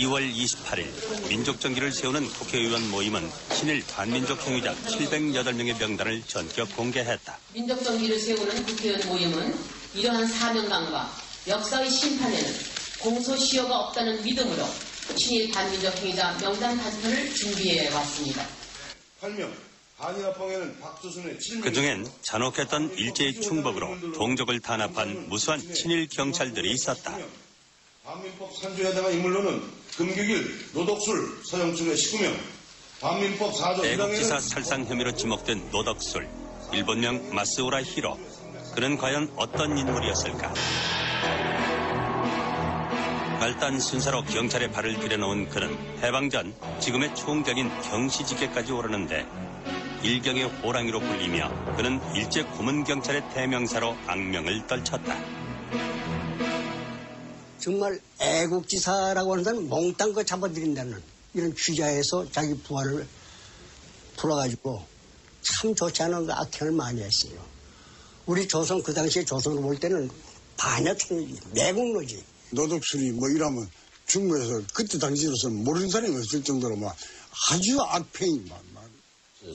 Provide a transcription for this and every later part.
2월 28일 민족정기를 세우는 국회의원 모임은 친일 반민족 행위자 708명의 명단을 전격 공개했다. 민족정기를 세우는 국회의원 모임은 이러한 사명감과 역사의 심판에는 공소시효가 없다는 믿음으로 친일 반민족 행위자 명단 발표를 준비해 왔습니다. 8명. 그중엔 잔혹했던 일제의 충복으로 동족을 탄압한 무수한 친일 경찰들이 있었다. 반민법 산조에 해당한 인물로는 금규길, 노덕술, 서영춘의 19명, 반민법 4조 애국지사 살상 혐의로 지목된 노덕술, 일본명 마스우라 히로. 그는 과연 어떤 인물이었을까? 말단 순사로 경찰의 발을 들여놓은 그는 해방 전 지금의 총경인 경시지계까지 오르는데 일경의 호랑이로 불리며 그는 일제 고문경찰의 대명사로 악명을 떨쳤다. 정말 애국지사라고 하는 사람은 몽땅 거 잡아들인다는 이런 취자에서 자기 부하를 풀어가지고 참 좋지 않은 악행을 많이 했어요. 우리 조선, 그 당시에 조선을 볼 때는 반역행위지, 매국노지. 노덕술이 뭐 이러면 중국에서 그때 당시로서는 모르는 사람이 없을 정도로 막 아주 악행이 막.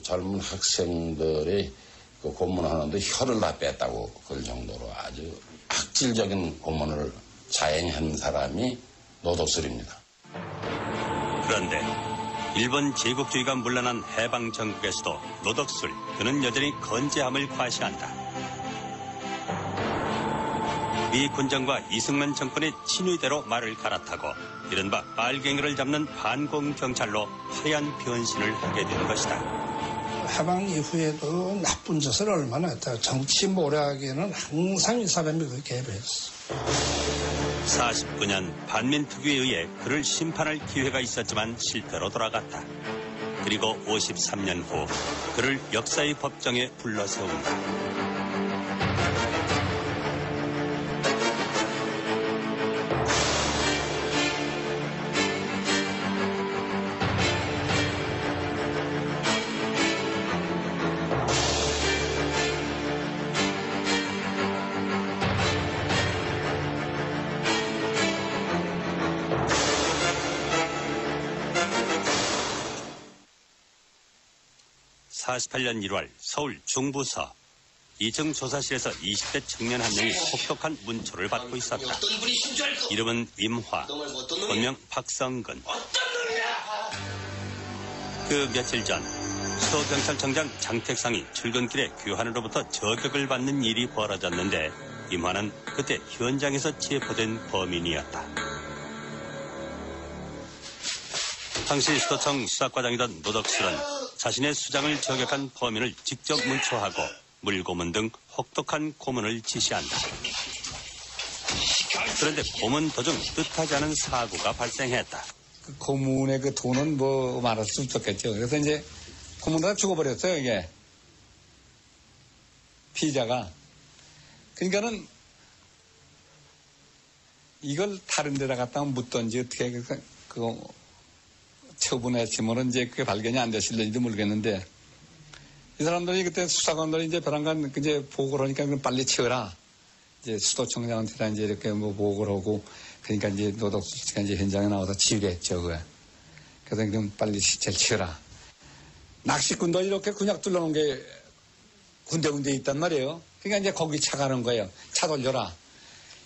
젊은 학생들이 그 고문하는데 혀를 다 뺐다고 그럴 정도로 아주 악질적인 고문을 자행한 사람이 노덕술입니다. 그런데 일본 제국주의가 물러난 해방 전국에서도 노덕술, 그는 여전히 건재함을 과시한다. 미 군정과 이승만 정권의 친위대로 말을 갈아타고 이른바 빨갱이를 잡는 반공경찰로 화려한 변신을 하게 된 것이다. 해방 이후에도 나쁜 짓을 얼마나 했다. 정치 모략에는 항상 이 사람이 그렇게 해봤어. 49년 반민특위에 의해 그를 심판할 기회가 있었지만 실패로 돌아갔다. 그리고 53년 후 그를 역사의 법정에 불러세운다. (48년 1월) 서울 중부서 2층 조사실에서 20대 청년 한 명이 혹독한 문초를 받고 있었다. 이름은 임화, 본명 박성근. 그 며칠 전 수도경찰청장 장택상이 출근길에 교환으로부터 저격을 받는 일이 벌어졌는데 임화는 그때 현장에서 체포된 범인이었다. 당시 수도청 수사과장이던 노덕술은 자신의 수장을 저격한 범인을 직접 문초하고 물고문 등 혹독한 고문을 지시한다. 그런데 고문 도중 뜻하지 않은 사고가 발생했다. 그 고문의 그 돈은 뭐 말할 수 없었겠죠. 그래서 이제 고문하다 죽어버렸어요, 이게. 피의자가. 그러니까는 이걸 다른 데다 갖다 묻던지 어떻게 그거 처분했으면은 이제 그게 발견이 안 됐을는지도 모르겠는데 이 사람들이 그때 수사관들이 이제 벼랑간 이제 보고를 하니까 빨리 치워라. 이제 수도청장한테 이제 이렇게 뭐 보고를 하고 그러니까 이제 노덕술 씨가 이제 현장에 나와서 치우겠죠, 그거. 그래서 그럼 빨리 시체를 치워라. 낚시꾼도 이렇게 군약 둘러놓은 게 군데군데 있단 말이에요. 그러니까 이제 거기 차 가는 거예요. 차 돌려라.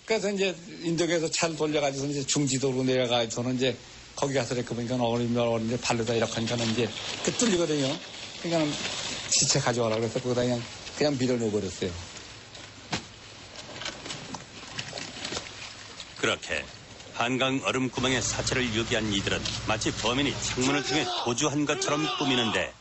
그래서 이제 인덕에서 차를 돌려가지고 이제 중지도로 내려가지고는 이제 거기 가서 이렇게 보니까 어린데 발로다 이렇게 하니까는 이제 그 뚫리거든요. 그러니까 시체 가져와라 그래서 거기다 그냥 밀어넣어버렸어요. 그렇게 한강 얼음구멍에 사체를 유기한 이들은 마치 범인이 창문을 통해 도주한 것처럼 꾸미는데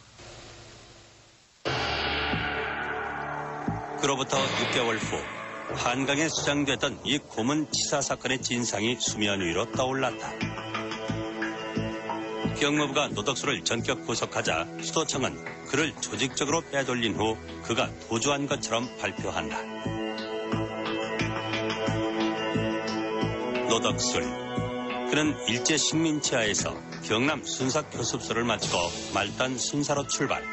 그로부터 6개월 후 한강에 수장됐던 이 고문치사 사건의 진상이 수면 위로 떠올랐다. 경무부가 노덕술을 전격 구속하자 수도청은 그를 조직적으로 빼돌린 후 그가 도주한 것처럼 발표한다. 노덕술. 그는 일제 식민지하에서 경남 순사교습소를 마치고 말단 순사로 출발.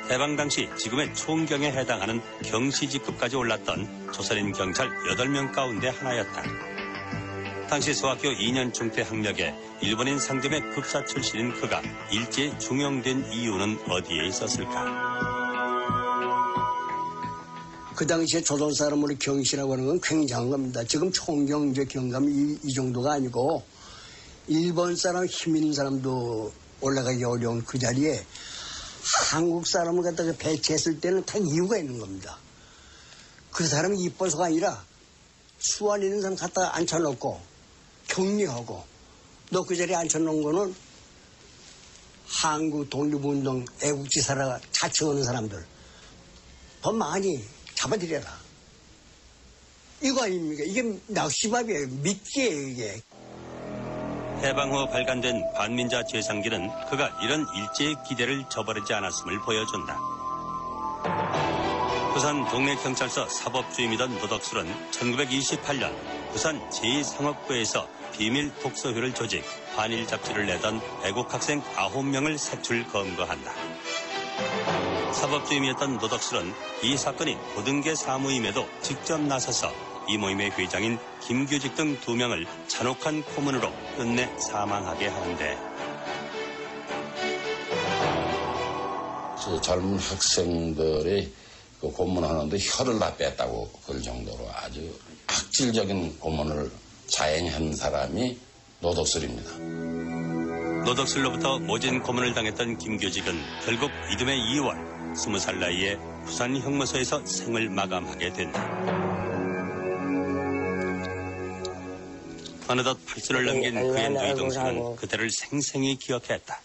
해방 당시 지금의 총경에 해당하는 경시직급까지 올랐던 조선인 경찰 8명 가운데 하나였다. 당시 소학교 2년중 때 학력에 일본인 상점의 급사 출신인 그가 일제에 중용된 이유는 어디에 있었을까? 그 당시에 조선 사람으로 경시라고 하는 건 굉장한 겁니다. 지금 총경제 경감 이 정도가 아니고 일본 사람 힘 있는 사람도 올라가기 어려운 그 자리에 한국 사람을 갖다가 배치했을 때는 다 이유가 있는 겁니다. 그 사람이 이뻐서가 아니라 수완 있는 사람 갖다가 앉혀놓고 격리하고 너 그 자리에 앉혀놓은 거는 한국 독립운동 애국지사라 자청하는 사람들 더 많이 잡아들여라. 이거 아닙니까? 이게 낚시밥이에요. 미끼예요, 이게. 해방 후 발간된 반민자 죄상기는 그가 이런 일제의 기대를 저버리지 않았음을 보여준다. 부산 동네경찰서 사법주임이던 노덕술은 1928년 부산 제2상업부에서 비밀 독서회를 조직, 반일 잡지를 내던 애국학생 9명을 색출 검거한다. 사법주임이었던 노덕술은 이 사건이 고등계 사무임에도 직접 나서서 이 모임의 회장인 김규직 등 2명을 잔혹한 고문으로 끝내 사망하게 하는데 젊은 학생들이 그 고문하는데 혀를 다 뺐다고 그럴 정도로 아주 악질적인 고문을 자행한 사람이 노덕술입니다. 노덕술로부터 모진 고문을 당했던 김규직은 결국 이듬해 2월 20살 나이에 부산 형무소에서 생을 마감하게 된다. 어느덧 8수를 넘긴 그의 노이동수는 그때를 생생히 기억했다.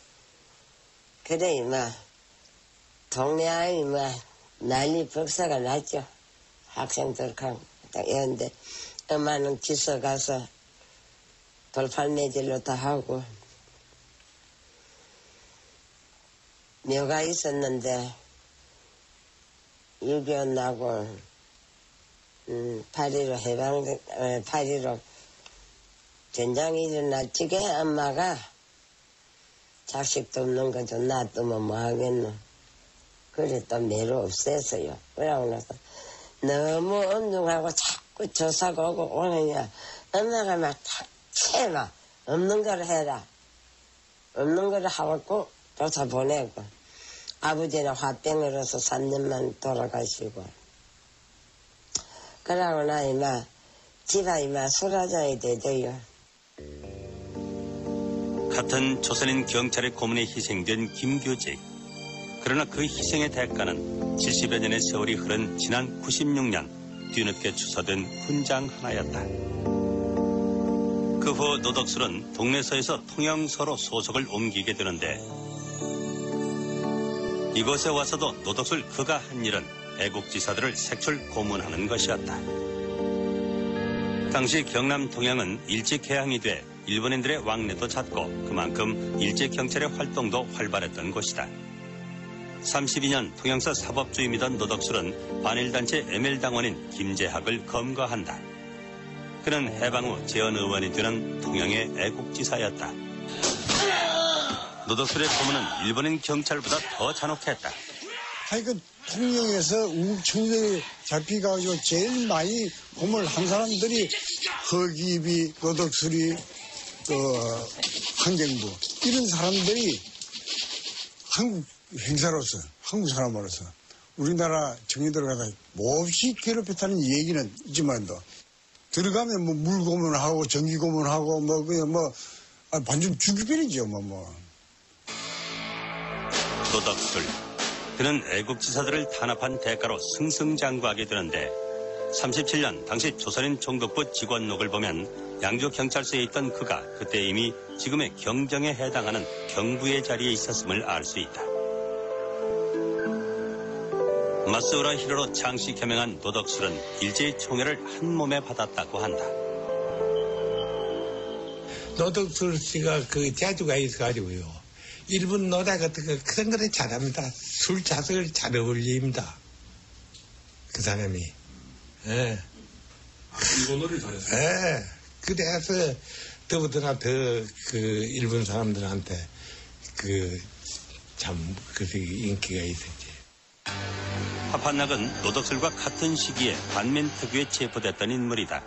그래 이마 동네 아이 이마 난리 벅사가 났죠. 학생들 이런데 엄마는 기서 가서 돌팔매질로 다 하고 묘가 있었는데 6.25 나고 8.15 전장이 일어났지게 엄마가 자식도 없는 거죠. 놔두면 뭐 하겠노. 그래 또 매로 없애서요. 그러고 나서 너무 운동하고 자꾸 조사가 오고 오느냐 엄마가 막 채마 없는 걸 해라. 없는 걸 하고 조사 보내고 아버지는 화병으로서 3년만 돌아가시고 그러고 나 이마 집아 이마 술하자야 되대요. 같은 조선인 경찰의 고문에 희생된 김규직. 그러나 그 희생의 대가는 70여 년의 세월이 흐른 지난 96년 뒤늦게 추서된 훈장 하나였다. 그 후 노덕술은 동네서에서 통영서로 소속을 옮기게 되는데 이곳에 와서도 노덕술 그가 한 일은 애국지사들을 색출 고문하는 것이었다. 당시 경남 통영은 일제 개항이 돼 일본인들의 왕래도 잦고 그만큼 일제 경찰의 활동도 활발했던 곳이다. 32년 통영서 사법주임이던 노덕술은 반일단체 ML당원인 김재학을 검거한다. 그는 해방 후 재헌 의원이 되는 통영의 애국지사였다. 노덕술의 고문은 일본인 경찰보다 더 잔혹했다. 하여간 통영에서 우청들이 잡혀가지고 제일 많이 고문을 한 사람들이 허기비, 노덕술이, 한경부 이런 사람들이 한국 행사로서 한국 사람으로서 우리나라 정의들 가다 몹시 괴롭혔다는 얘기는 있지만도 들어가면 뭐 물고문하고 전기고문하고 뭐 그냥 뭐 완전 죽이버리죠 뭐. 노덕술. 그는 애국지사들을 탄압한 대가로 승승장구하게 되는데 37년 당시 조선인 총독부 직원록을 보면 양조경찰서에 있던 그가 그때 이미 지금의 경정에 해당하는 경부의 자리에 있었음을 알 수 있다. 마스우라 히로로 창씨 개명한 노덕술은 일제의 총애를 한 몸에 받았다고 한다. 노덕술 씨가 그 재주가 있어가지고요. 일본 노래 같은 거 그런 거를 잘합니다. 술 자석을 잘 어울립니다. 그 사람이. 예. 일본 노래를 잘했어요? 예. 그래서 더부더나 더 그 일본 사람들한테 참 인기가 있었지. 파판낙은 노덕술과 같은 시기에 반민특위에 체포됐던 인물이다.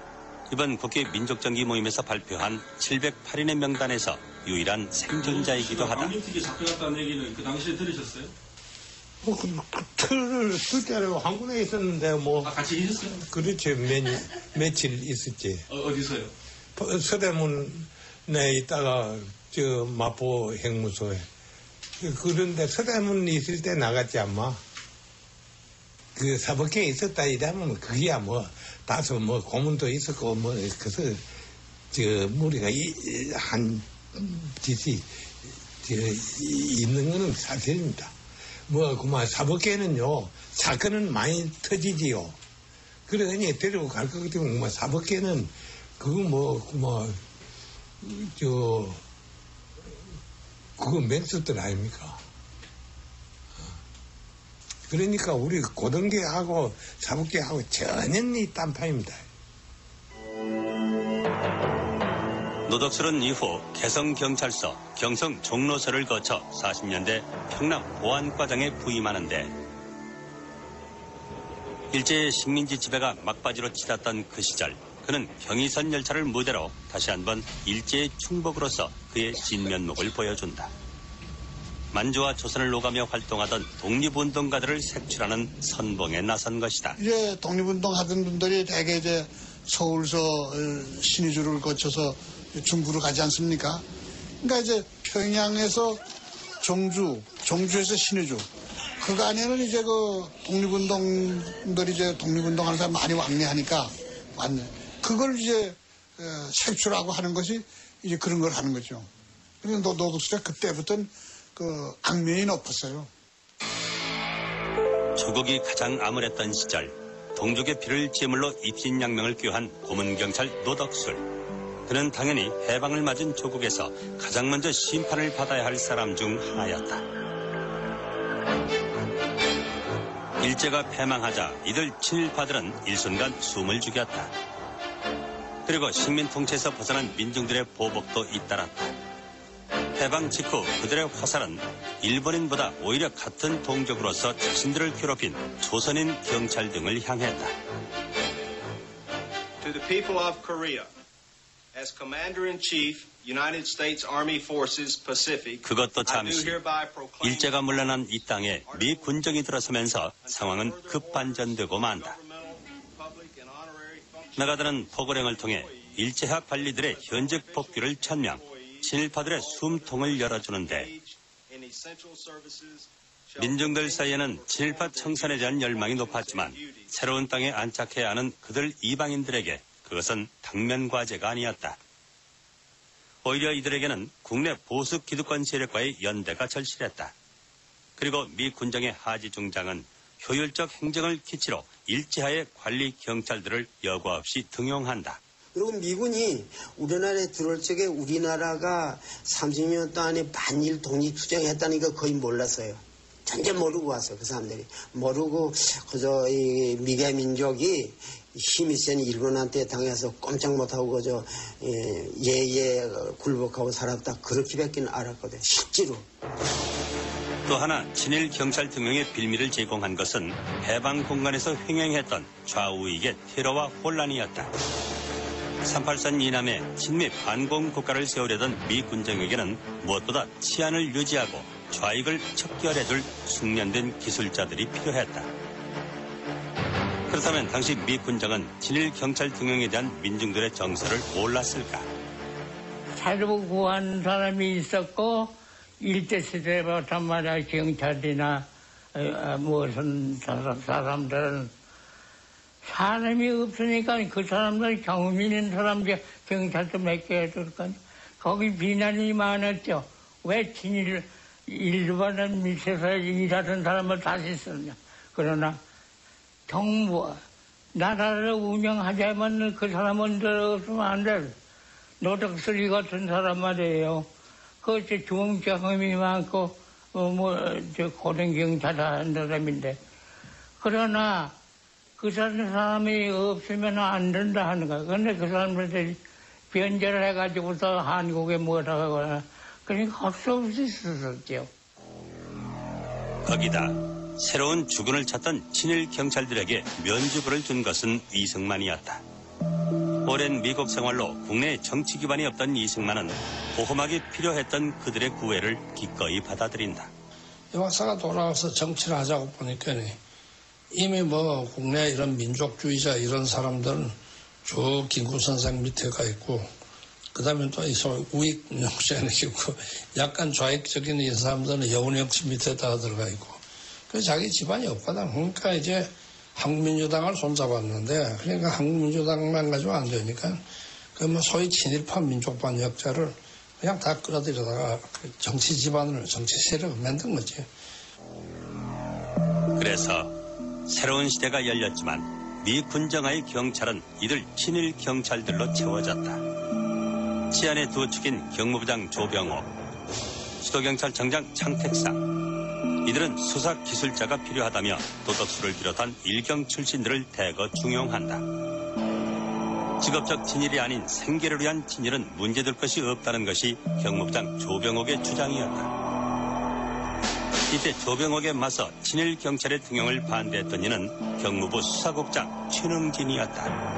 이번 국회 민족정기 모임에서 발표한 708인의 명단에서 유일한 생존자이기도 하다. 방민특위 잡혀갔다는 얘기는 그 당시에 들으셨어요? 틀을 때로 한군에 있었는데 뭐. 같이 계셨어요? 그렇지. 며칠 있었지. 어디서요? 서대문에 있다가 저 마포 행무소에. 그런데 서대문 있을 때 나갔지 아마. 그 사법계에 있었다 이러면 그게야 뭐 다소 뭐 고문도 있었고 뭐 그래서 저 우리가 한 짓이 있는 거는 사실입니다. 뭐 그만 사법계는요 사건은 많이 터지지요. 그러니 데리고 갈 것 같으면 뭐 사법계는 그거 그거 맹수들 아닙니까? 그러니까 우리 고등계하고 사법계하고 전혀 딴판입니다. 노덕술은 이후 개성경찰서, 경성 종로서를 거쳐 40년대 평남 보안과장에 부임하는데 일제의 식민지 지배가 막바지로 치닫던 그 시절 그는 경의선 열차를 무대로 다시 한번 일제의 충복으로서 그의 진면목을 보여준다. 만주와 조선을 오가며 활동하던 독립운동가들을 색출하는 선봉에 나선 것이다. 이제 독립운동 하던 분들이 대개 이제 서울서 신의주를 거쳐서 중부로 가지 않습니까? 그러니까 이제 평양에서 정주에서 신의주. 그 안에는 이제 그 독립운동들이 이제 독립운동하는 사람 많이 왕래하니까 왔네. 그걸 이제 색출하고 하는 것이 이제 그런 걸 하는 거죠. 그래서 노덕술이 그때부터는 그 악명이 높았어요. 조국이 가장 암울했던 시절 동족의 피를 제물로 입신양명을 꾀한 고문경찰 노덕술. 그는 당연히 해방을 맞은 조국에서 가장 먼저 심판을 받아야 할 사람 중 하나였다. 일제가 패망하자 이들 친일파들은 일순간 숨을 죽였다. 그리고 식민 통치에서 벗어난 민중들의 보복도 잇따랐다. 해방 직후 그들의 화살은 일본인보다 오히려 같은 동족으로서 자신들을 괴롭힌 조선인 경찰 등을 향했다. To the people of Korea, as Commander-in-Chief, United States Army Forces Pacific, 그것도 잠시 일제가 물러난 이 땅에 미 군정이 들어서면서 상황은 급반전되고 만다. 나가다는 포고령을 통해 일제학 관리들의 현직 복귀를 천명, 친일파들의 숨통을 열어주는데 민중들 사이에는 친일파 청산에 대한 열망이 높았지만 새로운 땅에 안착해야 하는 그들 이방인들에게 그것은 당면과제가 아니었다. 오히려 이들에게는 국내 보수 기득권 세력과의 연대가 절실했다. 그리고 미 군정의 하지 중장은 효율적 행정을 기치로 일제하의 관리 경찰들을 여과 없이 등용한다. 그리고 미군이 우리나라에 들어올 적에 우리나라가 30년 동안에 반일 독립투쟁했다는 거 거의 몰랐어요. 전혀 모르고 왔어요. 그 사람들이. 모르고 그저 이 미개 민족이 힘이 센 일본한테 당해서 꼼짝 못하고 그저 예예 굴복하고 살았다. 그렇게밖에 알았거든요. 실제로. 또 하나 친일 경찰 등용의 빌미를 제공한 것은 해방 공간에서 횡행했던 좌우익의 테러와 혼란이었다. 38선 이남에 친미 반공 국가를 세우려던 미 군정에게는 무엇보다 치안을 유지하고 좌익을 척결해줄 숙련된 기술자들이 필요했다. 그렇다면 당시 미 군정은 친일 경찰 등용에 대한 민중들의 정서를 몰랐을까? 자료 구한 사람이 있었고 일제 시대부터 말이야 경찰이나 무슨 사람들은 사람이 없으니까 그 사람들 경험 있는 사람 경찰도 몇 개 해줄까 거기 비난이 많았죠. 왜 친일 일본은 밑에서 일하던 사람을 다시 쓰냐. 그러나 정부 나라를 운영하자면 그 사람은 없으면 안 돼. 노덕술 같은 사람 말이에요. 그것이 좋은 경험이 많고 고등경찰 하는 사람인데 그러나 그 사람이 없으면 안 된다 하는 거야. 그런데 그 사람들이 변절을 해가지고서 한국에 뭐라 하거나 그러니까 할 수 없이 있었죠. 거기다 새로운 주군을 찾던 친일 경찰들에게 면죄부를 준 것은 이승만이었다. 오랜 미국 생활로 국내에 정치 기반이 없던 이승만은 보호막이 필요했던 그들의 구애를 기꺼이 받아들인다. 이 박사가 돌아와서 정치를 하자고 보니까 이미 뭐 국내 이런 민족주의자 이런 사람들은 쭉 김구 선생 밑에 가 있고 그 다음에 또 우익 영수장이 있고 약간 좌익적인 이 사람들은 여운형 씨 밑에다가 들어가 있고 그 자기 집안이 없거든. 그러니까 이제 한국민주당을 손잡았는데 그러니까 한국민주당만 가지고 안 되니까 그 뭐 소위 친일파 민족반 역자를 그냥 다 끌어들여다가 그 정치 집안을 정치 세력을 만든 거지. 그래서 새로운 시대가 열렸지만 미 군정하의 경찰은 이들 친일 경찰들로 채워졌다. 치안의 두 축인 경무부장 조병옥, 수도경찰청장 창택상, 이들은 수사 기술자가 필요하다며 도덕수를 비롯한 일경 출신들을 대거 중용한다. 직업적 친일이 아닌 생계를 위한 친일은 문제될 것이 없다는 것이 경무부장 조병옥의 주장이었다. 이때 조병옥에 맞서 친일 경찰의 등용을 반대했던 이는 경무부 수사국장 최능진이었다.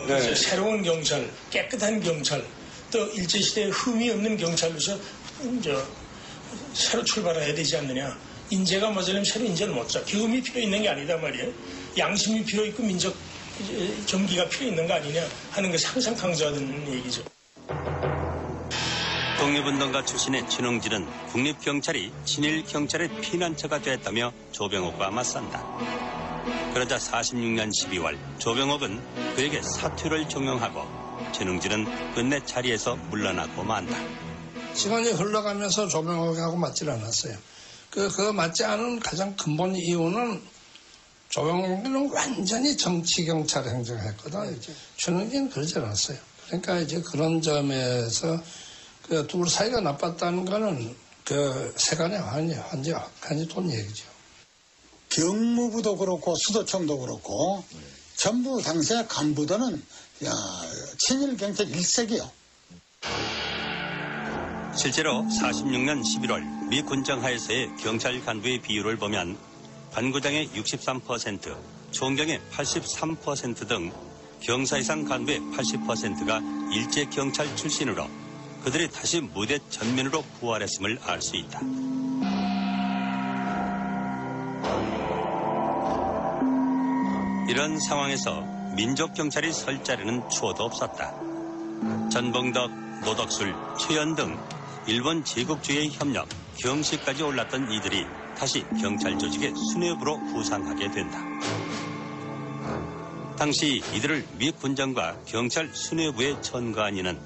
네. 새로운 경찰, 깨끗한 경찰, 또 일제시대에 흠이 없는 경찰로서 새로 출발해야 되지 않느냐. 인재가 모자라면 새로 인재를 못 자. 경험이 필요 있는 게 아니다 말이에요. 양심이 필요 있고 민족 정기가 필요 있는 거 아니냐 하는 것을 항상 강조하던 얘기죠. 독립운동가 출신의 최능진은 국립경찰이 친일경찰의 피난처가 됐다며 조병옥과 맞선다. 그러자 46년 12월 조병옥은 그에게 사퇴를 종용하고 최능진은 끝내 자리에서 물러나고 만다. 시간이 흘러가면서 조병옥하고 맞질 않았어요. 그 맞지 않은 가장 근본 이유는 조병옥은 완전히 정치경찰 행정을 했거든. 최능진은 그러지 않았어요. 그러니까 이제 그런 점에서 그 둘 사이가 나빴다는 거는 그 세간에 완전히 돈 얘기죠. 경무부도 그렇고 수도청도 그렇고 전부 당시의 간부들은 친일 경찰 일색이요. 실제로 46년 11월 미 군정하에서의 경찰 간부의 비율을 보면 관구장의 63%, 총경의 83% 등 경사 이상 간부의 80%가 일제 경찰 출신으로 그들이 다시 무대 전면으로 부활했음을 알 수 있다. 이런 상황에서 민족경찰이 설 자리는 추호도 없었다. 전봉덕, 노덕술, 최연 등 일본 제국주의의 협력, 경시까지 올랐던 이들이 다시 경찰 조직의 수뇌부로 부상하게 된다. 당시 이들을 미 군정과 경찰 수뇌부에 천거한 이는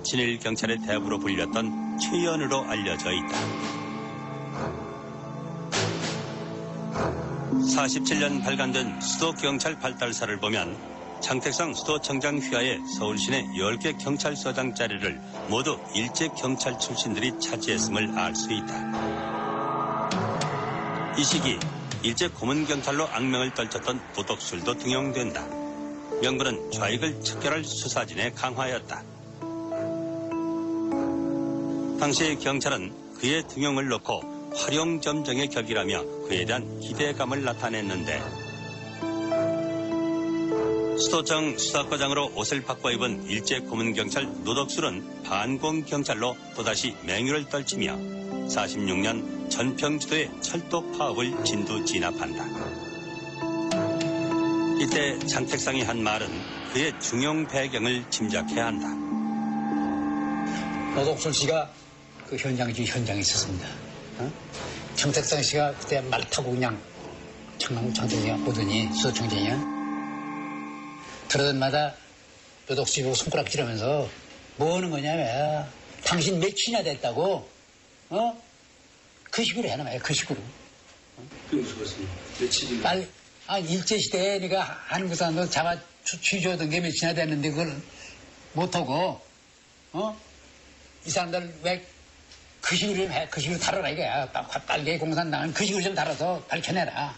친일 경찰의 대부로 불렸던 최연으로 알려져 있다. 47년 발간된 수도경찰 발달사를 보면 창택상 수도청장 휘하에 서울시내 10개 경찰서장 자리를 모두 일제경찰 출신들이 차지했음을 알 수 있다. 이 시기 일제 고문경찰로 악명을 떨쳤던 도덕술도 등용된다. 명분은 좌익을 척결할 수사진의 강화였다. 당시 경찰은 그의 등용을 놓고 활용점정의 격이라며 그에 대한 기대감을 나타냈는데 수도청 수사과장으로 옷을 바꿔 입은 일제 고문경찰 노덕술은 반공경찰로 또다시 맹유를 떨치며 46년 전평지도의 철도 파업을 진두 진압한다. 이때 장택상이 한 말은 그의 중용 배경을 짐작해야 한다. 노덕술 씨가 그 현장에 있었습니다. 장택상 씨가 그때 말 타고 그냥 청량청장에 오더니 수도청장이야. 그러던 마다 노덕술 보고 손가락질하면서 뭐 하는 거냐 왜? 당신 몇이나 됐다고? 그 식으로 해놔 그 식으로. 그게 무슨 말씀이에요? 며칠이나? 빨리 일제시대에 네가 한국 사람들 잡아 취조하던 게 몇이나 됐는데 그걸 못하고 이 사람들 왜 그 식으로 해? 그 식으로 다뤄라 이거야. 빨리 공산당은 그 식으로 좀 다뤄서 밝혀내라.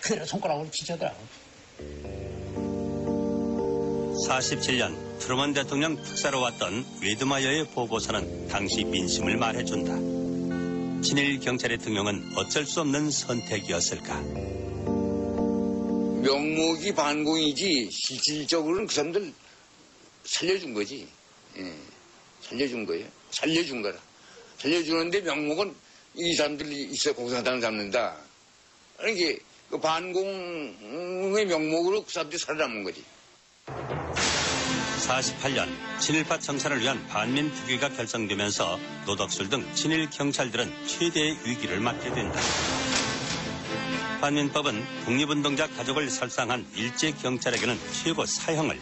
그대로 손가락으로 치더라고. 47년 트루먼 대통령 특사로 왔던 웨드마이어의 보고서는 당시 민심을 말해준다. 친일 경찰의 등용은 어쩔 수 없는 선택이었을까. 명목이 반공이지 실질적으로는 그 사람들 살려준 거지. 예, 살려준 거예요. 살려준 거라. 살려주는데 명목은 이 사람들이 있어 공산당을 잡는다. 이게 그 반공의 명목으로 그 사람들이 살아남은 거지. 48년 친일파 청산을 위한 반민특위가 결성되면서 노덕술 등 친일 경찰들은 최대의 위기를 맞게 된다. 반민법은 독립운동자 가족을 설상한 일제 경찰에게는 최고 사형을,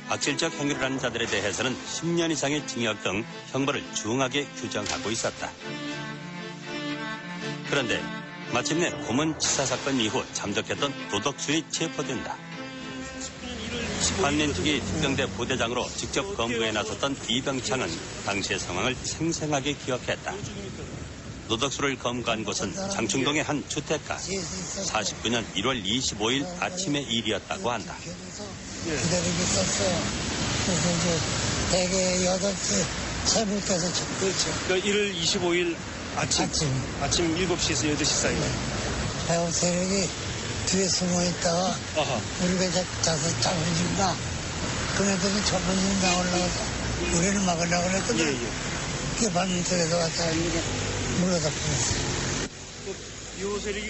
악질적 행위를 한 자들에 대해서는 10년 이상의 징역 등 형벌을 중하게 규정하고 있었다. 그런데 마침내 고문치사 사건 이후 잠적했던 노덕술이 체포된다. 반민특위 특경대 부대장으로 직접 검거에 나섰던 이병창은 당시의 상황을 생생하게 기억했다. 노덕술을 검거한 곳은 장충동의 한 주택가. 49년 1월 25일 아침의 일이었다고 한다. 기다리고 있었어요. 그래서 이제 대개 8시 새벽에서 그렇죠. 그러니까 1월 25일 아침 7시에서 8시 사이. 배우 세력이 뒤에 숨어 있다가 우리가 자서 잡아준다. 그네들이 잡아준다 올라가서 우리는 막으려고 그랬거든. 그게 반민특위에서 왔다 물러다 보냈어요.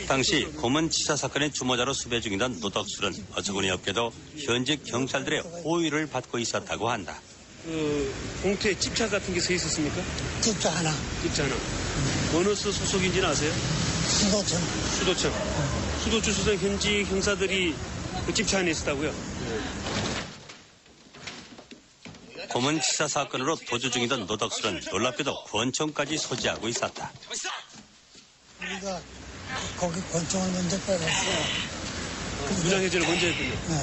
당시 고문치사 사건의 주모자로 수배 중이던 노덕술은 어처구니 없게도 현직 경찰들의 호의를 받고 있었다고 한다. 그 봉투에 집차 같은 게 서 있었습니까? 집차 하나. 집차 하나. 어느 수 소속인지는 아세요? 수도청. 수도청. 수도청 수장 현직 형사들이 그 집차 안에 있었다고요? 고문치사 사건으로 도주 중이던 노덕술은 놀랍게도 권총까지 소지하고 있었다. 우리가 거기 권총을 먼저 빼갔어요. 무장해제를 먼저 했군요. 네.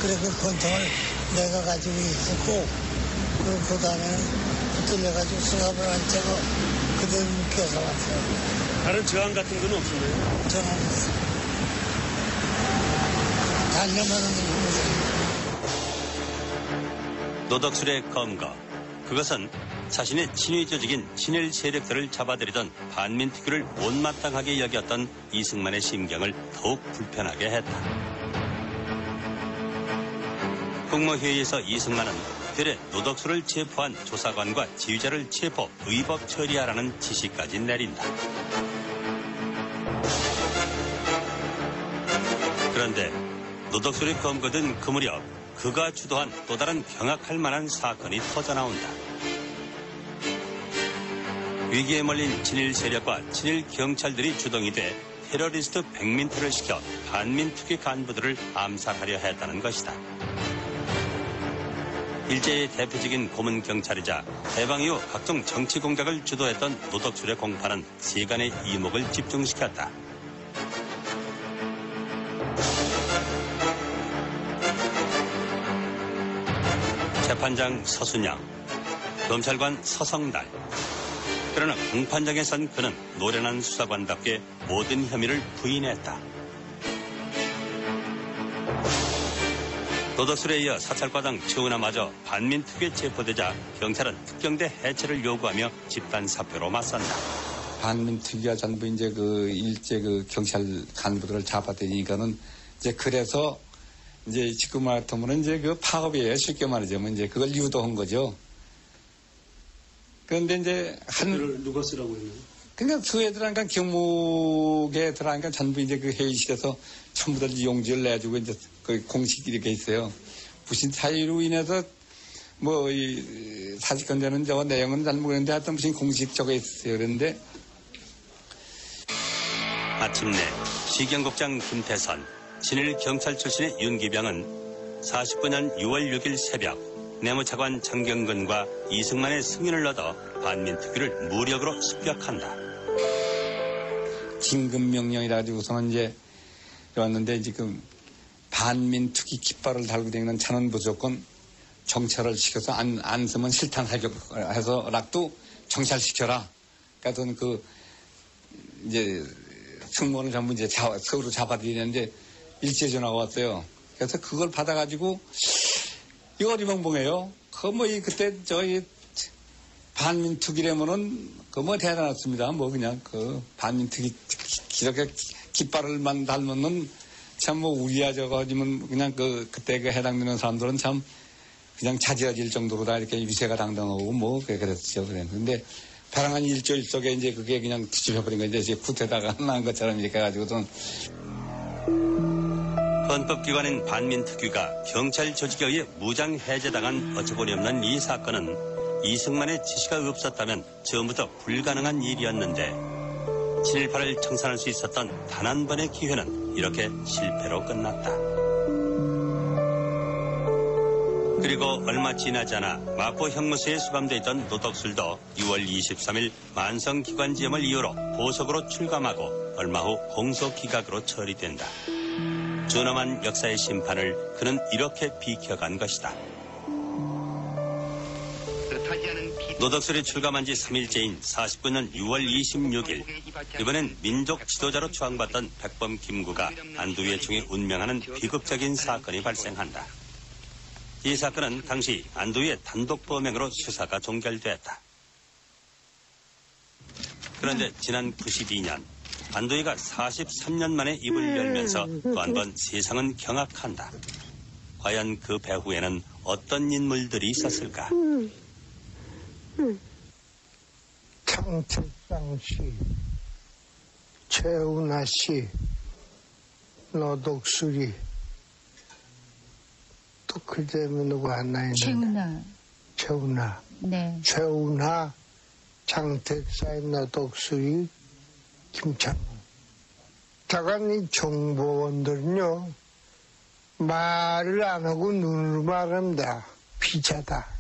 그래 그 권총을 내가 가지고 있었고 그리고 그 다음에는 붙들려가지고 수갑을 안 채고 그대로 묶여서 왔어요. 다른 저항 같은 건 없었나요? 저항 없어요. 달려가는 게 노덕술의 검거. 그것은 자신의 친위 조직인 친일 세력들을 잡아들이던 반민특위를 못마땅하게 여겼던 이승만의 심경을 더욱 불편하게 했다. 국무회의에서 이승만은 되레 노덕술을 체포한 조사관과 지휘자를 체포, 의법 처리하라는 지시까지 내린다. 그런데 노덕술이 검거된 그 무렵 그가 주도한 또 다른 경악할 만한 사건이 터져나온다. 위기에 몰린 친일 세력과 친일 경찰들이 주동이 돼 테러리스트 백민투를 시켜 반민특위 간부들을 암살하려 했다는 것이다. 일제의 대표적인 고문 경찰이자 해방 이후 각종 정치 공작을 주도했던 노덕술의 공판은 세간의 이목을 집중시켰다. 재판장 서순영, 검찰관 서성달. 그러나 공판장에 선 그는 노련한 수사관답게 모든 혐의를 부인했다. 노덕술에 이어 사찰과장 최은하마저 반민특위에 체포되자 경찰은 특경대 해체를 요구하며 집단 사표로 맞선다. 반민특위가 전부 이제 그 일제 그 경찰 간부들을 잡아들이니까는 이제 그래서 이제 지금 같으면 이제 그 파업이에요. 쉽게 말하자면 이제 그걸 유도한 거죠. 그런데 이제 누가 쓰라고 했나요? 그러니까 그 애들하니까 경무계 애들하니까 전부 이제 그 회의실에서 전부 다 용지를 내주고 이제 그 공식이 이렇게 있어요. 무슨 사유로 인해서 뭐 이 사실관계는 저 내용은 잘 모르겠는데 하여튼 무슨 공식 적어 있어요. 그런데 마침내 시경국장 김태선, 친일 경찰 출신의 윤기병은 49년 6월 6일 새벽 내무차관 정경근과 이승만의 승인을 얻어 반민특위를 무력으로 습격한다. 긴급명령이라 가지고서는 이제 왔는데 지금 반민특위 깃발을 달고 다니는 차는 무조건 정찰을 시켜서 안 쓰면 실탄 해서 락도 정찰시켜라. 그러니까 그 이제 승무원을 전부 이제 서로 잡아들이는데 일제 전화가 왔어요. 그래서 그걸 받아가지고 이거 어리벙벙해요. 그때 저희 반민특위라면은 뭐 대단했습니다. 뭐 그냥 그 반민특위 이렇게 깃발을만 달면은 참 뭐 우리야 저거지만 그냥 그때 해당되는 사람들은 참 그냥 자지러질 정도로 다 이렇게 위세가 당당하고 뭐 그랬죠. 그런데 발행한 일조일 속에 이제 그게 그냥 뒤집어버린 거 이제 쿠데타가 난 것처럼 이렇게 해가지고선. 헌법기관인 반민특위가 경찰 조직에 의해 무장 해제당한 어처구니없는 이 사건은 이승만의 지시가 없었다면 처음부터 불가능한 일이었는데 7.18을 청산할 수 있었던 단 한 번의 기회는 이렇게 실패로 끝났다. 그리고 얼마 지나지 않아 마포 형무소에 수감돼 있던 노덕술도 6월 23일 만성기관지염을 이유로 보석으로 출감하고 얼마 후 공소기각으로 처리된다. 준엄한 역사의 심판을 그는 이렇게 비켜간 것이다. 노덕술이 출감한 지 3일째인 49년 6월 26일 이번엔 민족 지도자로 추앙받던 백범 김구가 안두희의 총에 운명하는 비극적인 사건이 발생한다. 이 사건은 당시 안두희의 단독 범행으로 수사가 종결됐다. 그런데 지난 92년 안두희가 43년 만에 입을 열면서 또 한 번 세상은 경악한다. 과연 그 배후에는 어떤 인물들이 있었을까? 장책상 씨, 최은하 씨, 노덕술이, 또 그다음에 누구 하나 있는데. 최은하. 네. 최은하, 장택사의 노덕술이, 김창호. 다간 이 정보원들은요, 말을 안 하고 눈으로 말합니다. 피자다.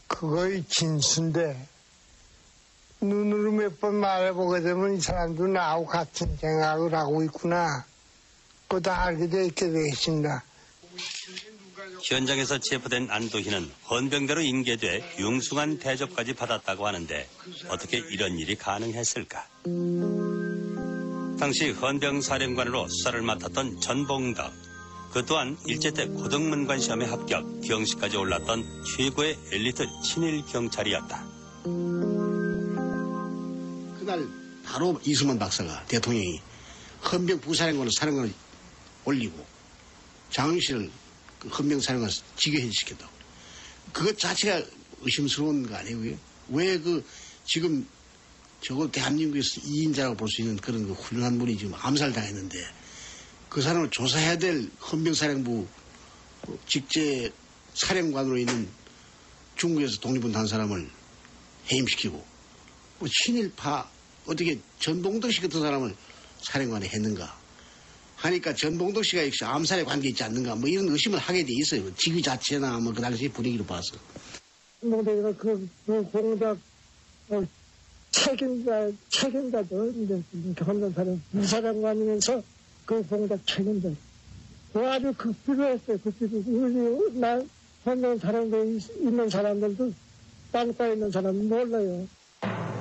그거의 진수인데, 눈으로 몇 번 말해보게 되면 이 사람도 나하고 같은 생각을 하고 있구나. 그거 다 알게 돼 있게 되겠습니다. 현장에서 체포된 안두희는 헌병대로 인계돼 융숭한 대접까지 받았다고 하는데 어떻게 이런 일이 가능했을까? 당시 헌병사령관으로 수사를 맡았던 전봉덕, 그 또한 일제 때 고등문관 시험에 합격, 경시까지 올랐던 최고의 엘리트 친일 경찰이었다. 그날 바로 이승만 박사가 대통령이 헌병 부사령관을 사령관을 올리고 장훈실을 그 헌병사령관 직위해지시켰다고. 그것 자체가 의심스러운 거 아니고요. 왜 지금 저거 대한민국에서 2인자라고 볼 수 있는 그런 그 훌륭한 분이 지금 암살당했는데 그 사람을 조사해야 될 헌병사령부 직제 사령관으로 있는 중국에서 독립운동한 사람을 해임시키고 친일파 어떻게 전봉덕 씨 같은 사람을 사령관에 했는가 하니까 전봉덕 씨가 역시 암살에 관계 있지 않는가 뭐 이런 의심을 하게 돼 있어요. 직위 자체나 뭐 그 당시 분위기로 봐서. 내가 그 공작 책임자도 이제 경험된 사람 이사령관이면서 그 공작 책임자. 아주 극비로했어요. 극비로. 우리 나 헌병 사람들 있는 사람들도 땅바에 있는 사람은 몰라요.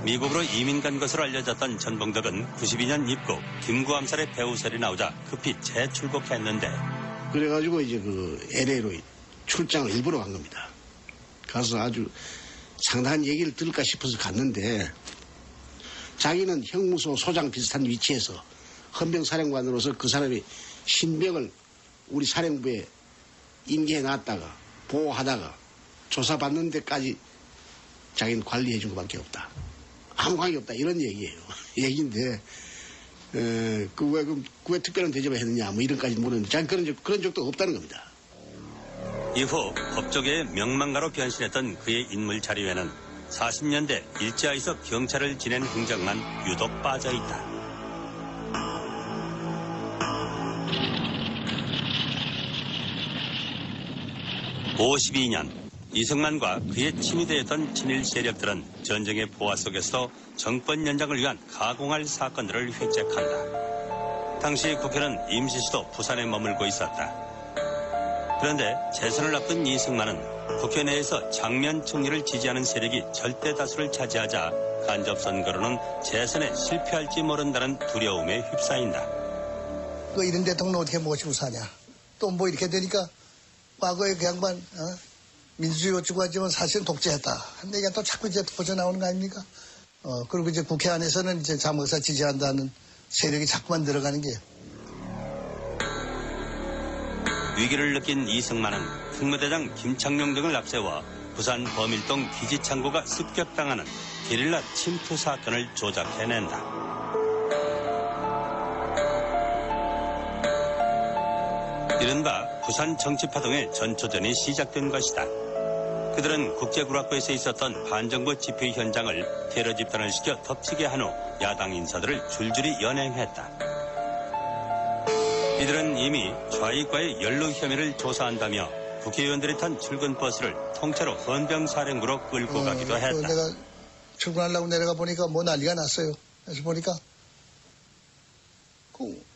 미국으로 이민 간 것으로 알려졌던 전봉덕은 92년 입국, 김구 암살의 배후설이 나오자 급히 재출국했는데 그래가지고 이제 그 LA로 출장을 일부러 간 겁니다. 가서 아주 상당한 얘기를 들을까 싶어서 갔는데 자기는 형무소 소장 비슷한 위치에서 헌병사령관으로서 그 사람이 신병을 우리 사령부에 임기해 놨다가 보호하다가 조사받는 데까지 자기는 관리해 준 것밖에 없다. 아무 관계 없다. 이런 얘기예요. 얘기인데 왜 특별한 대접을 했느냐 뭐 이런까지 모르는데 자기는 그런 적도 없다는 겁니다. 이후 법조계의 명망가로 변신했던 그의 인물 자료에는 40년대 일제하에서 경찰을 지낸 흔적만 유독 빠져있다. (52년) 이승만과 그의 친위대였던 친일 세력들은 전쟁의 보화 속에서 정권 연장을 위한 가공할 사건들을 획책한다. 당시 국회는 임시수도 부산에 머물고 있었다. 그런데 재선을 앞둔 이승만은 국회 내에서 장면 총리를 지지하는 세력이 절대 다수를 차지하자 간접선거로는 재선에 실패할지 모른다는 두려움에 휩싸인다. 이런 대통령 어떻게 모시고 사냐. 또 뭐 이렇게 되니까 과거에 그 양반 민주주의 어쩌고 하지만 사실은 독재했다. 근데 이게 또 자꾸 이제 퍼져 나오는 거 아닙니까? 그리고 이제 국회 안에서는 이제 자목사 지지한다는 세력이 자꾸만 들어가는 게. 위기를 느낀 이승만은 특무대장 김창룡 등을 앞세워 부산 범일동 기지창고가 습격당하는 게릴라 침투 사건을 조작해낸다. 이른바 부산 정치파동의 전초전이 시작된 것이다. 그들은 국제구락부에서 있었던 반정부 집회 현장을 테러 집단을 시켜 덮치게 한 후 야당 인사들을 줄줄이 연행했다. 이들은 이미 좌익과의 연루 혐의를 조사한다며 국회의원들이 탄 출근 버스를 통째로 헌병사령부로 끌고 가기도 했다. 내가 출근하려고 내려가 보니까 뭐 난리가 났어요. 그래서 보니까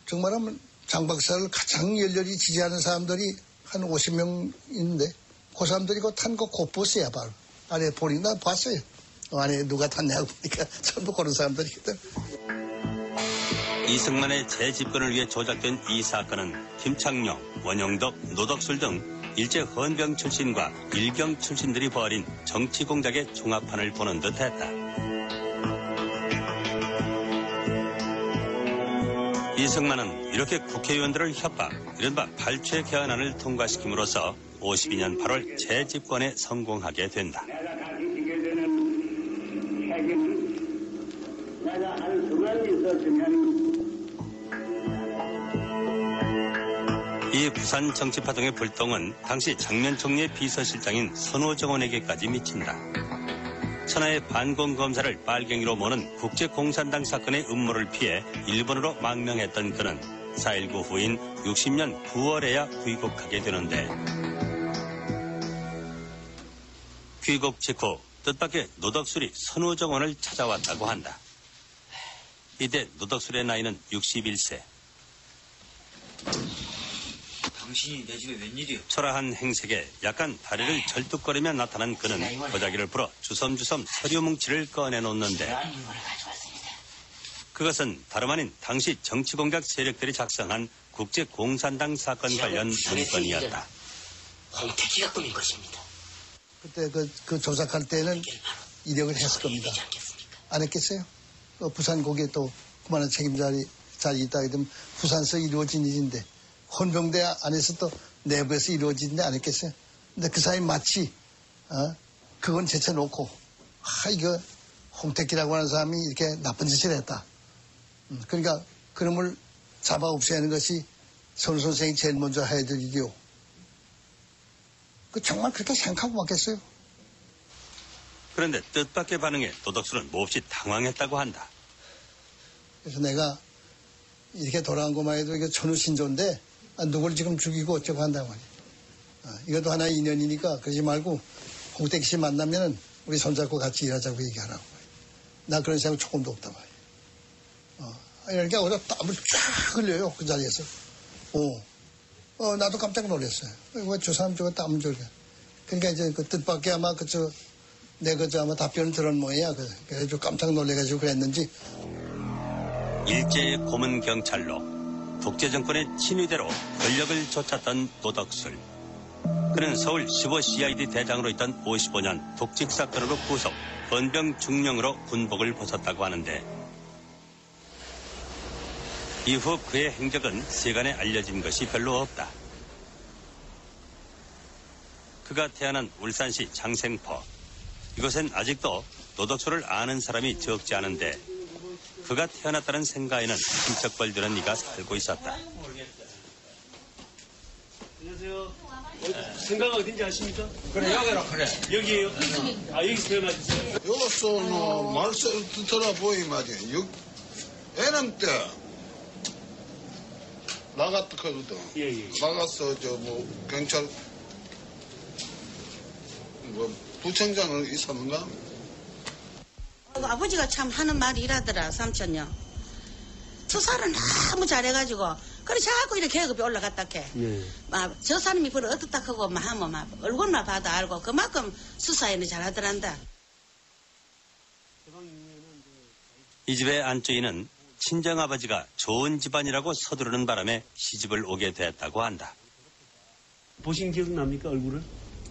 정말하면 장 박사를 가장 열렬히 지지하는 사람들이 한 50명 있는데 그 사람들이 탄 거 곧버스야 바로. 안에 보니까 나 봤어요. 안에 누가 탔냐고 보니까 전부 그런 사람들이거든. 이승만의 재집권을 위해 조작된 이 사건은 김창룡, 원영덕, 노덕술 등 일제 헌병 출신과 일경 출신들이 벌인 정치 공작의 종합판을 보는 듯했다. 이승만은 이렇게 국회의원들을 협박, 이른바 발췌 개헌안을 통과시킴으로써 52년 8월 재집권에 성공하게 된다. 이 부산 정치파동의 불똥은 당시 장면 총리의 비서실장인 선호정원에게까지 미친다. 천하의 반공검사를 빨갱이로 모는 국제공산당 사건의 음모를 피해 일본으로 망명했던 그는 4.19 후인 60년 9월에야 귀국하게 되는데 귀국 직후 뜻밖의 노덕술이 선호정원을 찾아왔다고 한다. 이때 노덕술의 나이는 61세. 당신이 내 집에 웬일이요? 초라한 행색에 약간 다리를 절뚝거리며 나타난 그는 보자기를 풀어 주섬주섬 서류 뭉치를 꺼내놓는데 그것은 다름 아닌 당시 정치공작 세력들이 작성한 국제공산당 사건 관련 문건이었다. 홍택기가 꾸민 것입니다. 그때 그 조작할 때는 이력을 했을 겁니다. 안 했겠어요? 부산 거기에 또 그만한 책임자리 있다 그러면 부산에서 이루어진 일인데 헌병대 안에서 또 내부에서 이루어진 일 안 했겠어요? 근데 그 사이 마치 그건 제쳐놓고 이거 홍택기라고 하는 사람이 이렇게 나쁜 짓을 했다. 그러니까 그놈을 잡아 없애는 것이 손 선생이 제일 먼저 해야 될 일이요. 정말 그렇게 생각하고 맞겠어요? 그런데 뜻밖의 반응에 노덕술은 몹시 당황했다고 한다. 그래서 내가 이렇게 돌아온 것만 해도 이게 천우신조인데 누굴 지금 죽이고 어쩌고 한다고 말이야. 이것도 하나의 인연이니까 그러지 말고 홍택기 씨 만나면은 우리 손잡고 같이 일하자고 얘기하라고 말이야. 나 그런 생각 조금도 없다 말이야. 이렇게 어디서 땀을 쫙 흘려요 그 자리에서. 나도 깜짝 놀랐어요. 왜 저 사람 저거 땀을 저렇게. 그러니까 이제 그 뜻밖의 아마 내가 아마 답변을 들은 모양이야. 그래서 깜짝 놀래가지고 그랬는지. 일제의 고문 경찰로 독재정권의 친위대로 권력을 쫓았던 노덕술. 그는 서울 15CID 대장으로 있던 55년 독직 사건으로 구속, 헌병 중령으로 군복을 벗었다고 하는데 이후 그의 행적은 세간에 알려진 것이 별로 없다. 그가 태어난 울산시 장생포. 이곳엔 아직도 노덕술을 아는 사람이 적지 않은데 그가 태어났다는 생가에는 친척벌들은 이가 살고 있었다. 안녕하세요. 생가가 어딘지 아십니까? 그래, 여기로 그래. 여기에요? 여기서 태어나셨어요? 여기서 말씀 듣더라 보이 말이야. 애는 때 나갔거든. 나가서 경찰 부청장은 있었는가? 아버지가 참 하는 말이 이라더라, 삼촌요. 수사를 너무 잘해가지고, 그래 자꾸 이렇게 계급이 올라갔다 해. 저 사람이 그걸 어떻다 하고 하면 얼굴만 봐도 알고 그만큼 수사에는 잘하더란다. 이 집의 안주인은 친정아버지가 좋은 집안이라고 서두르는 바람에 시집을 오게 됐다고 한다. 보신 기억 납니까, 얼굴을?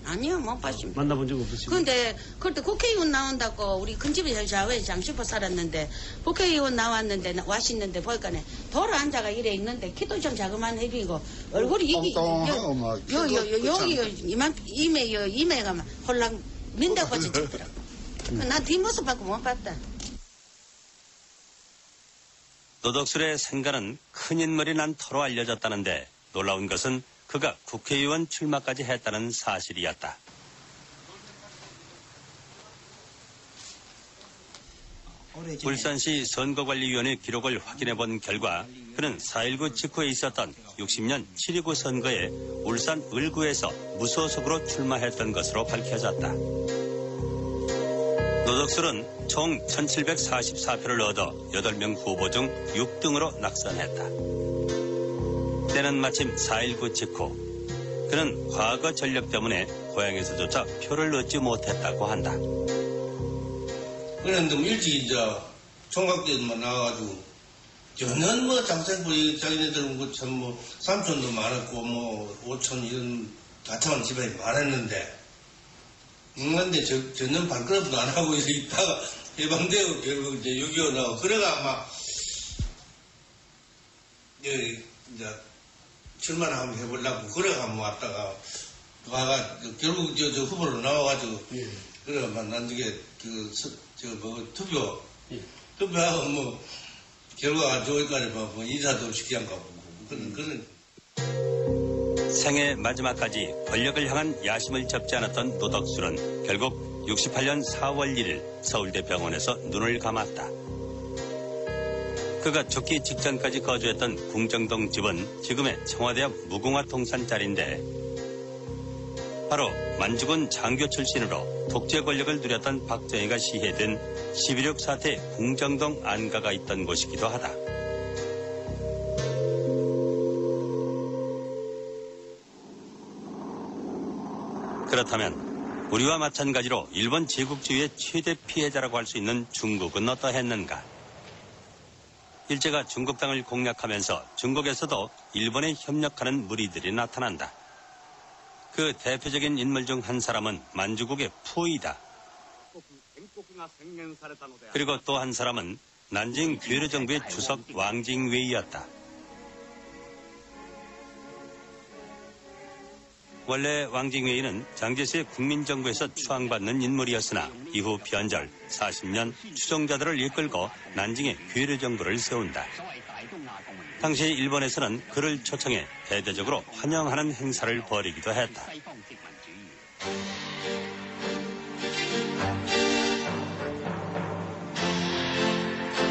아니요, 못 봤습니다. 만나본 적 없으시고? 근데 그때 국회의원 나온다고 우리 큰 집에 자외 장시포 살았는데 국회의원 나왔는데 왔었는데 보니까 돌아앉아가 이래 있는데 키도 좀 자그만 해비고 얼굴이 여기 이매가 홀랑 민다고지 찍더라고. 난 뒷모습 받고 못 봤다. 노덕술의 생가는 큰 인물이 난 터로 알려졌다는데 놀라운 것은 그가 국회의원 출마까지 했다는 사실이었다. 울산시 선거관리위원회 기록을 확인해 본 결과 그는 4.19 직후에 있었던 60년 7.29 선거에 울산 을구에서 무소속으로 출마했던 것으로 밝혀졌다. 노덕술은 총 1744표를 얻어 8명 후보 중 6등으로 낙선했다. 때는 마침 4.19 직후 그는 과거 전력 때문에 고향에서조차 표를 얻지 못했다고 한다. 그래 너무 일찍 이제 총각 때만 나와가지고 전혀 뭐 장생부 자기네들은 뭐 삼촌도 많았고 뭐 오촌 이런 다창한 집안이 많았는데 근데 전혀 발걸음도 안 하고 있다가 해방되고 결국 이제 6.25 나오고 그래가 아마 이제 출마를 한번 해보려고 그래가 뭐 왔다가 와가 결국 저 후보로 나와가지고 그래가 나중에 투표하고 뭐 결과가 좋을까지 뭐 인사도 없이 그냥 가보고 그런 생애 마지막까지 권력을 향한 야심을 접지 않았던 노덕술은 결국 68년 4월 1일 서울대 병원에서 눈을 감았다. 그가 죽기 직전까지 거주했던 궁정동 집은 지금의 청와대 앞 무궁화 통산 자리인데 바로 만주군 장교 출신으로 독재 권력을 누렸던 박정희가 시해된 11.6 사태 궁정동 안가가 있던 곳이기도 하다. 그렇다면 우리와 마찬가지로 일본 제국주의의 최대 피해자라고 할 수 있는 중국은 어떠했는가? 일제가 중국 땅을 공략하면서 중국에서도 일본에 협력하는 무리들이 나타난다. 그 대표적인 인물 중 한 사람은 만주국의 푸이다. 그리고 또 한 사람은 난징 괴뢰 정부의 주석 왕징웨이였다. 원래 왕징웨이는 장제스의 국민정부에서 추앙받는 인물이었으나 이후 변절 40년 추종자들을 이끌고 난징의 괴뢰 정부를 세운다. 당시 일본에서는 그를 초청해 대대적으로 환영하는 행사를 벌이기도 했다.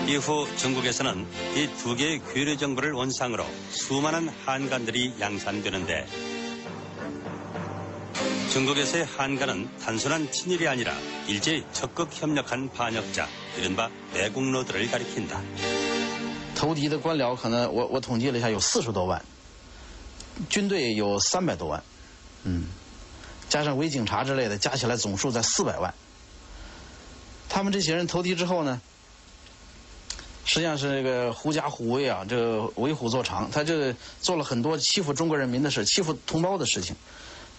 이후 중국에서는 이 두 개의 괴뢰 정부를 원상으로 수많은 한관들이 양산되는데 중국에서의 한관은 단순한 친일이 아니라 일제히 적극 협력한 반역자, 이른바 매국노들을 가리킨다. 投敌的官僚可能我统计了一下有40多万，军队有300多万，加上伪警察之类的，加起来总数在400万。他们这些人投敌之后呢，实际上是这个狐假虎威啊，这个为虎作伥，他这做了很多欺负中国人民的事，欺负同胞的事情。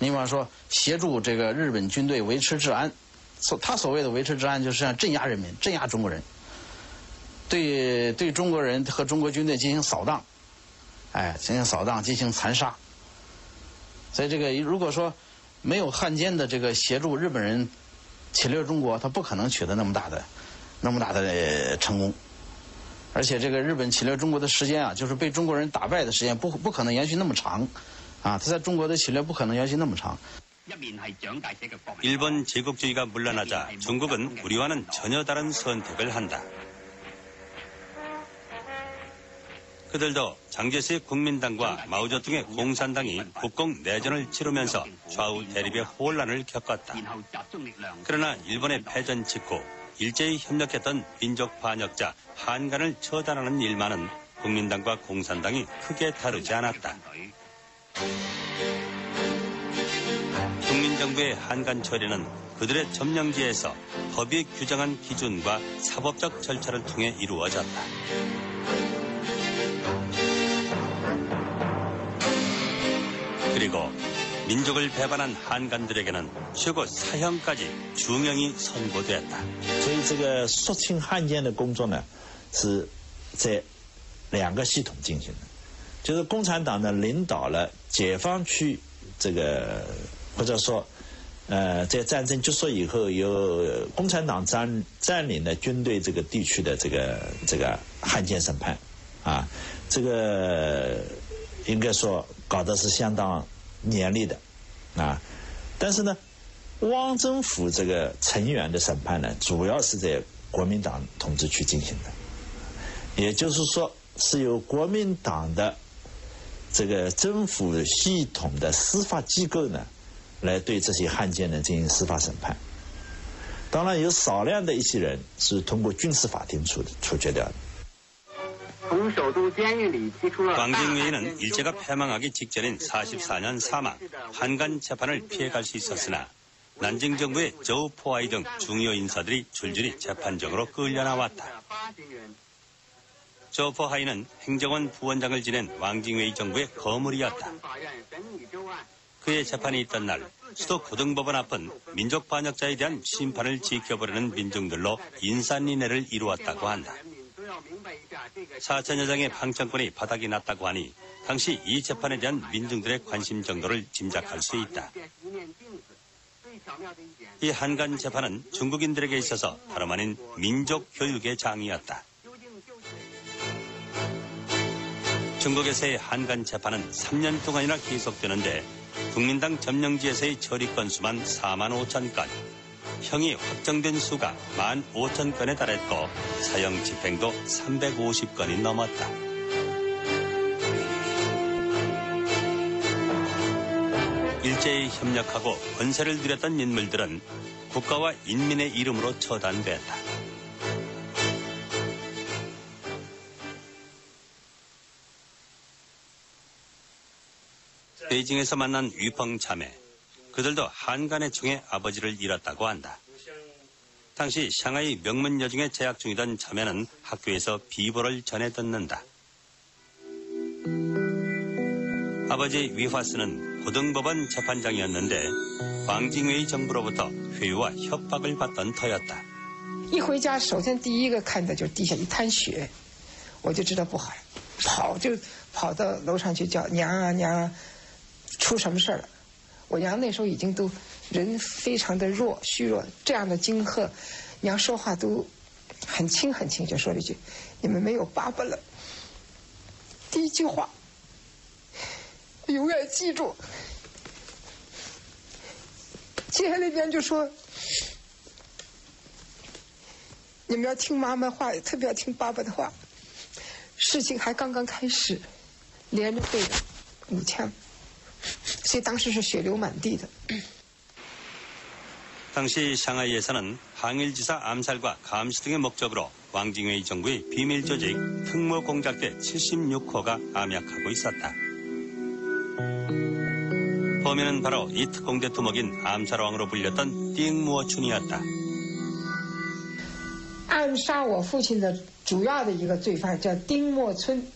你比方说，协助这个日本军队维持治安，他所谓的维持治安就是像镇压人民、镇压中国人。 对中国人和中国军队进行扫荡，进行扫荡，进行残杀。所以这个如果说没有汉奸的这个协助，日本人侵略中国，他不可能取得那么大的成功。而且这个日本侵略中国的时间啊，就是被中国人打败的时间不可能延续那么长，啊，他在中国的侵略不可能延续那么长。 일본 제국주의가 물러나자 중국은 우리와는 전혀 다른 선택을 한다. 그들도 장제스의 국민당과 마오쩌둥의 공산당이 국공 내전을 치르면서 좌우 대립의 혼란을 겪었다. 그러나 일본의 패전 직후 일제히 협력했던 민족 반역자 한간을 처단하는 일만은 국민당과 공산당이 크게 다르지 않았다. 국민정부의 한간 처리는 그들의 점령지에서 법이 규정한 기준과 사법적 절차를 통해 이루어졌다. 그리고 민족을 배반한 한간들에게는 최고 사형까지 중형이 선고됐다. 所以这个肃清汉奸的工作呢，是在2个系统进行的，就是共产党呢领导了解放区这个，或者说，在战争结束以后，由共产党占领了军队这个地区的这个汉奸审判，啊，这个应该说搞得是相当严厉的，啊，但是呢，汪政府这个成员的审判呢，主要是在国民党统治区进行的，也就是说是由国民党的这个政府系统的司法机构呢，来对这些汉奸呢进行司法审判。当然有少量的一些人是通过军事法庭处决掉的。 광진웨이는 일제가 패망하기 직전인 44년 사망, 한간 재판을 피해갈 수 있었으나 난징 정부의 저우포아이 등 중요 인사들이 줄줄이 재판정으로 끌려나왔다. 저우포하이는 행정원 부원장을 지낸 왕징웨이 정부의 거물이었다. 그의 재판이 있던 날 수도 고등법원 앞은 민족 반역자에 대한 심판을 지켜보려는 민중들로 인산인해를 이루었다고 한다. 4천여 장의 방청권이 바닥이 났다고 하니 당시 이 재판에 대한 민중들의 관심 정도를 짐작할 수 있다. 이 한간 재판은 중국인들에게 있어서 다름 아닌 민족 교육의 장이었다. 중국에서의 한간 재판은 3년 동안이나 계속되는데 국민당 점령지에서의 처리 건수만 4만 5천 건, 형이 확정된 수가 15,000건에 달했고 사형 집행도 350건이 넘었다. 일제에 협력하고 권세를 누렸던 인물들은 국가와 인민의 이름으로 처단됐다. 베이징에서 만난 위펑 자매. 그들도 한간의 총에 아버지를 잃었다고 한다. 당시 샹하이 명문 여중에 재학 중이던 자매는 학교에서 비보를 전해 듣는다. 아버지 위화스는 고등법원 재판장이었는데 광징웨이 정부로부터 회유와 협박을 받던 터였다. 一回家首先第一个看的就是地下一滩血，我就知道不好了，跑到楼上去叫娘啊娘啊，出什么事了？ 我娘那时候已经都人非常的弱虚弱，这样的惊吓，娘说话都很轻很轻，就说了一句：“你们没有爸爸了。”第一句话，永远记住。接下来边就说：“你们要听妈妈话，特别要听爸爸的话。事情还刚刚开始，连着对了5枪。” 所以当时是血流满地的。 당시 샹하이에서는 항일지사 암살과 감시 등의 목적으로 왕징웨이 정부의 비밀 조직 특무공작대 76호가 암약하고 있었다. 범인은 바로 이 특공대 두목인 암살왕으로 불렸던 띵무어춘이었다. 暗杀我父亲的主要的一个罪犯叫丁默村，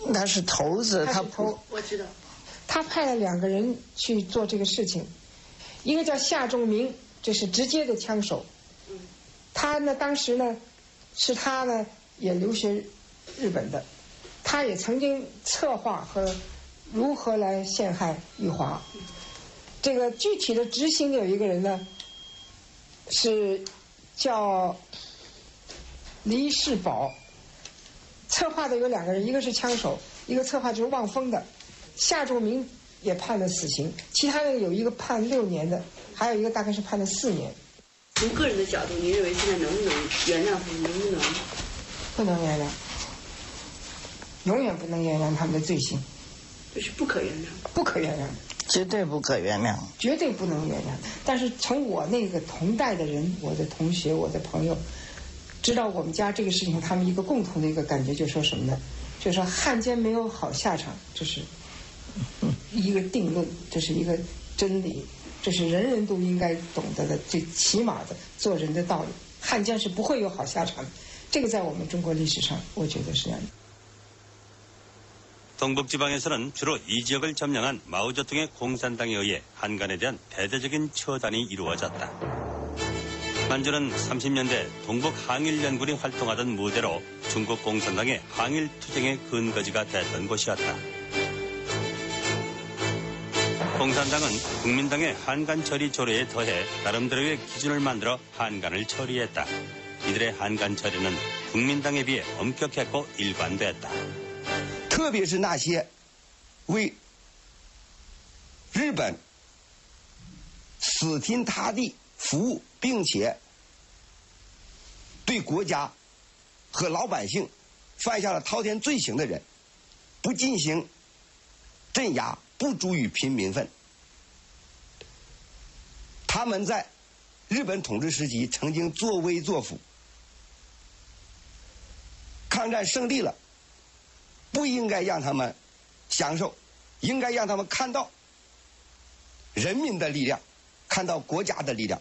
那是头子，他头我知道。 他派了2个人去做这个事情，一个叫夏仲明，这是直接的枪手。他呢，当时呢，是他呢也留学日本的，他也曾经策划和如何来陷害玉华。这个具体的执行有一个人呢，是叫黎世宝。策划的有2个人，一个是枪手，一个策划就是望风的。 夏仲明也判了死刑，其他的有一个判6年的，还有一个大概是判了4年。从个人的角度，你认为现在能不能原谅他们？能不能？不能原谅，永远不能原谅他们的罪行。这是不可原谅，不可原谅，绝对不可原谅，绝对不能原谅。但是从我那个同代的人，我的同学、我的朋友，知道我们家这个事情，他们一个共同的一个感觉，就说什么呢？就说汉奸没有好下场，这是。 一个定论，这是一个真理，这是人人都应该懂得的最起码的做人的道理。汉奸是不会有好下场的，这个在我们中国历史上，我觉得是这样的。 동북지방에서는 주로 이 지역을 점령한 마오쩌둥의 공산당에 의해 한간에 대한 대대적인 처단이 이루어졌다. 만주는 30년대 동북 항일연군이 활동하던 무대로 중국 공산당의 항일투쟁의 근거지가 됐던 곳이었다. 공산당은 국민당의 한간 처리 조례에 더해 나름대로의 기준을 만들어 한간을 처리했다. 이들의 한간 처리는 국민당에 비해 엄격했고 일관됐다. 特别是那些为日本死心塌地服务，并且对国家和老百姓犯下了滔天罪行的人，不进行镇压，不诛与平民愤。他们在日本统治时期曾经作威作福，抗战胜利了，不应该让他们享受，应该让他们看到人民的力量，看到国家的力量。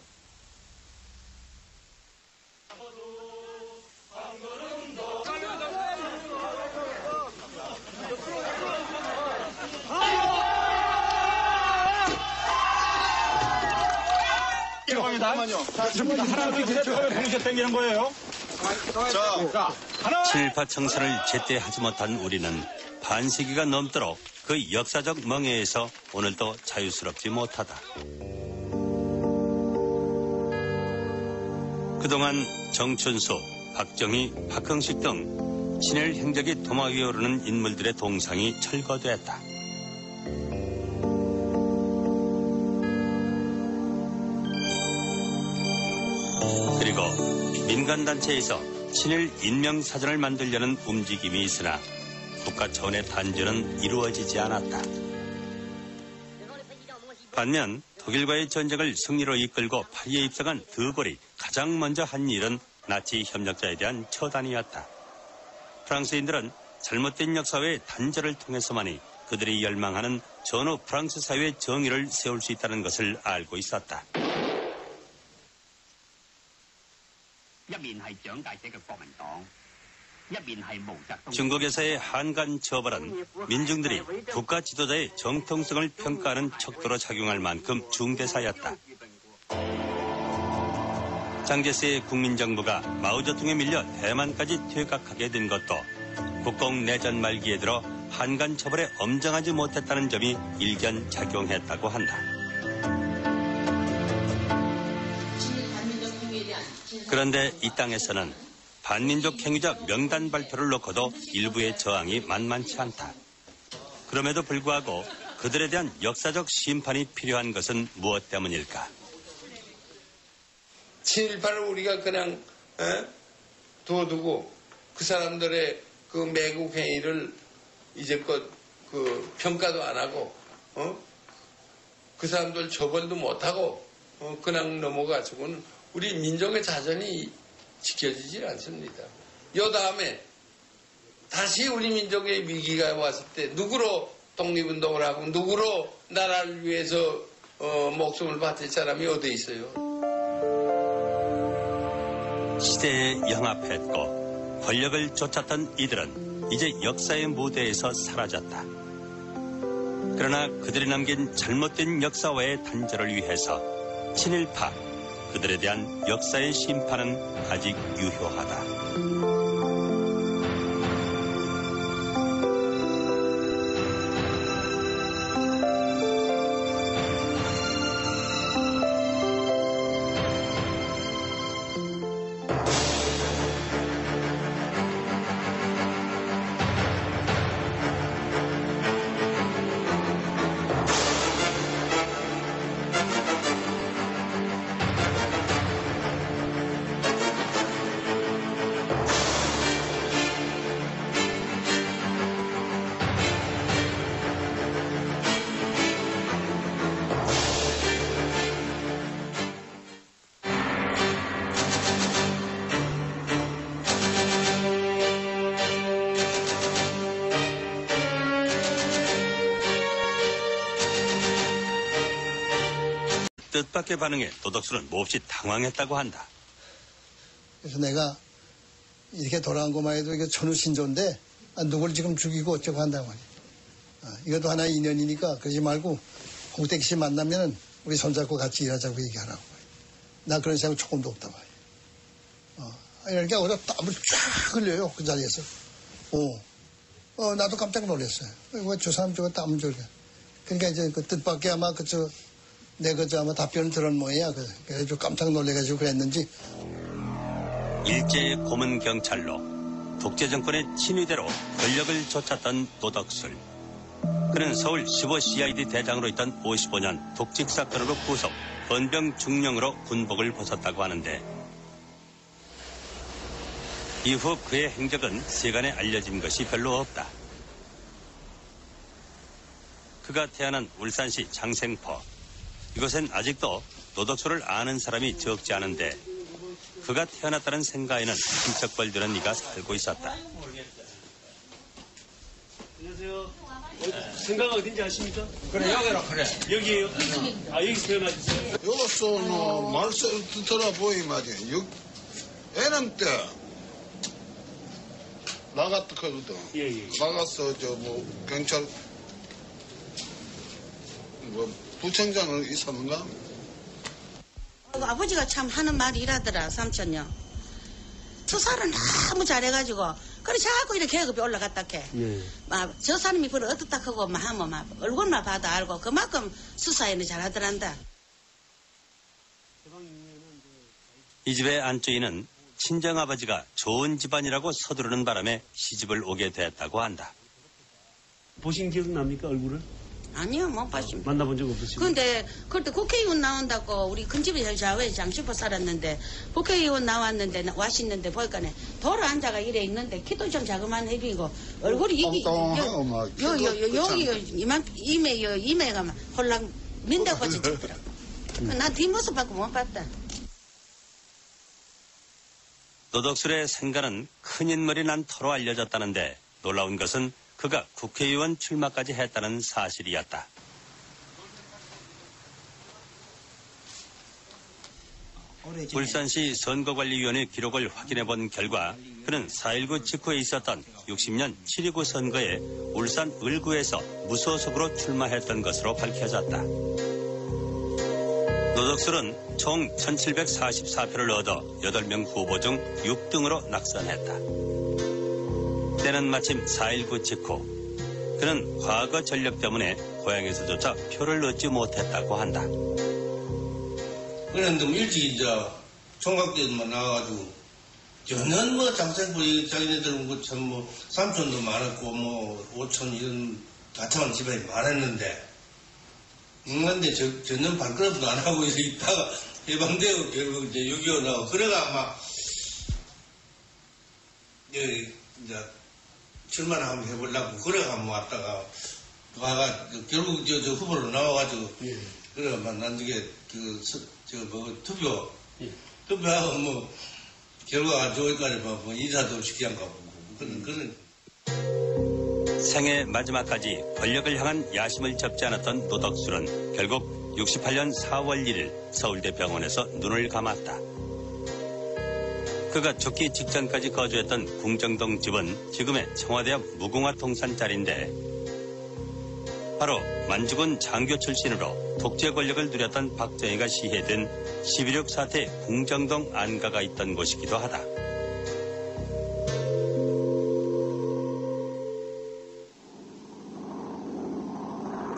잠깐만요. 하나, 둘, 셋, 행세 땡기는 거예요. 친일파 청산을 제때 하지 못한 우리는 반세기가 넘도록 그 역사적 멍에에서 오늘도 자유스럽지 못하다. 그동안 정춘수, 박정희, 박흥식 등 친일 행적이 도마 위에 오르는 인물들의 동상이 철거됐다. 그리고 민간단체에서 친일 인명사전을 만들려는 움직임이 있으나 국가 차원의 단절은 이루어지지 않았다. 반면 독일과의 전쟁을 승리로 이끌고 파리에 입성한 드골이 가장 먼저 한 일은 나치 협력자에 대한 처단이었다. 프랑스인들은 잘못된 역사의 단절을 통해서만이 그들이 열망하는 전후 프랑스 사회의 정의를 세울 수 있다는 것을 알고 있었다. 중국에서의 한간 처벌은 민중들이 국가 지도자의 정통성을 평가하는 척도로 작용할 만큼 중대사였다. 장제스의 국민정부가 마오쩌둥에 밀려 대만까지 퇴각하게 된 것도 국공내전 말기에 들어 한간 처벌에 엄정하지 못했다는 점이 일견 작용했다고 한다. 그런데 이 땅에서는 반민족 행위자 명단 발표를 놓고도 일부의 저항이 만만치 않다. 그럼에도 불구하고 그들에 대한 역사적 심판이 필요한 것은 무엇 때문일까? 친일파를 우리가 그냥 둬두고 그 사람들의 그 매국 행위를 이제껏 그 평가도 안 하고 그 사람들 처벌도 못하고 그냥 넘어가지고는 우리 민족의 자존이 지켜지지 않습니다. 요 다음에 다시 우리 민족의 위기가 왔을 때 누구로 독립운동을 하고 누구로 나라를 위해서 목숨을 바칠 사람이 어디 있어요? 시대에 영합했고 권력을 쫓았던 이들은 이제 역사의 무대에서 사라졌다. 그러나 그들이 남긴 잘못된 역사와의 단절을 위해서 친일파, 그들에 대한 역사의 심판은 아직 유효하다. 뜻밖의 반응에 도덕수는 몹시 당황했다고 한다. 그래서 내가 이렇게 돌아온 것만 해도 이게 천우신조인데 누굴 지금 죽이고 어쩌고 한다고 하니. 이것도 하나의 인연이니까 그러지 말고 홍택 씨 만나면은 우리 손잡고 같이 일하자고 얘기하라고. 나 그런 생각 조금도 없다 말이야. 그러니까 오늘 땀을 쫙 흘려요 그 자리에서. 나도 깜짝 놀랐어요. 왜 저 사람 저거 땀을 저렇게. 그러니까 이제 그 뜻밖의 아마 내 아마 답변을 들은 모양이야. 그래서 깜짝 놀래가지고 그랬는지. 일제의 고문 경찰로 독재 정권의 친위대로 권력을 쫓았던 노덕술. 그는 서울 15CID 대장으로 있던 55년 독직 사건으로 구속, 헌병 중령으로 군복을 벗었다고 하는데 이후 그의 행적은 세간에 알려진 것이 별로 없다. 그가 태어난 울산시 장생포. 이곳엔 아직도 노덕술을 아는 사람이 적지 않은데 그가 태어났다는 생가에는 흠쩍벌드는 이가 살고 있었다. 안녕하세요. 생가가 어딘지 아십니까? 그래, 여기라, 그래. 여기에요? 여기서 태어나셨어요? 여기서 말씀 듣더라 보이 말이야. 애는 때 나갔다 거거든. 나가서 경찰 부청장은 있었는가? 아버지가 참 하는 말이 이라더라, 삼촌요. 수사를 너무 잘해가지고, 그래 자꾸 이렇게 계급이 올라갔다 해. 저 사람이 그걸 어떻다 하고 하면 얼굴만 봐도 알고 그만큼 수사에는 잘하더란다. 이 집의 안주인은 친정아버지가 좋은 집안이라고 서두르는 바람에 시집을 오게 됐다고 한다. 보신 기억 납니까, 얼굴을? 아니요, 못 봤습니다. 만나본 적 없으시고? 근데 그때 국회의원 나온다고 우리 큰집에 좌우에 장시포 살았는데 국회의원 나왔는데 왔었는데 보니까 돌아 앉아가 이래 있는데 키도 좀 자그만 해비고 얼굴이 여기 이매가 홀랑 민다고지 찍더라고. 난 뒷모습 받고 못 봤다. 노덕술의 생가는 큰 인물이 난 터로 알려졌다는데 놀라운 것은 그가 국회의원 출마까지 했다는 사실이었다. 울산시 선거관리위원회 기록을 확인해 본 결과 그는 4.19 직후에 있었던 60년 7.29 선거에 울산 을구에서 무소속으로 출마했던 것으로 밝혀졌다. 노덕술은 총 1744표를 얻어 8명 후보 중 6등으로 낙선했다. 때는 마침 4.19 직후 그는 과거 전력 때문에 고향에서조차 표를 얻지 못했다고 한다. 그런데 일찍 이제 총각 때만 나와가지고 저는 장생포 자기네들은 참 삼촌도 많았고 오촌 이런 다참한 집안이 많았는데 근데 저는 발걸음도 안 하고 있다가 해방되고 결국 이제 6.25 나오고 그래가 아마 이제 출마를 한번 해보려고 그래가 왔다가 와가 결국 저 후보로 나와가지고 그래가 나중에 투표하고 결과가 좋을까지 인사도 없이 그냥 가보고 그런. 생애 마지막까지 권력을 향한 야심을 접지 않았던 노덕술은 결국 68년 4월 1일 서울대 병원에서 눈을 감았다. 그가 죽기 직전까지 거주했던 궁정동 집은 지금의 청와대 앞 무궁화 동산 자리인데 바로 만주군 장교 출신으로 독재 권력을 누렸던 박정희가 시해된 11.6 사태 궁정동 안가가 있던 곳이기도 하다.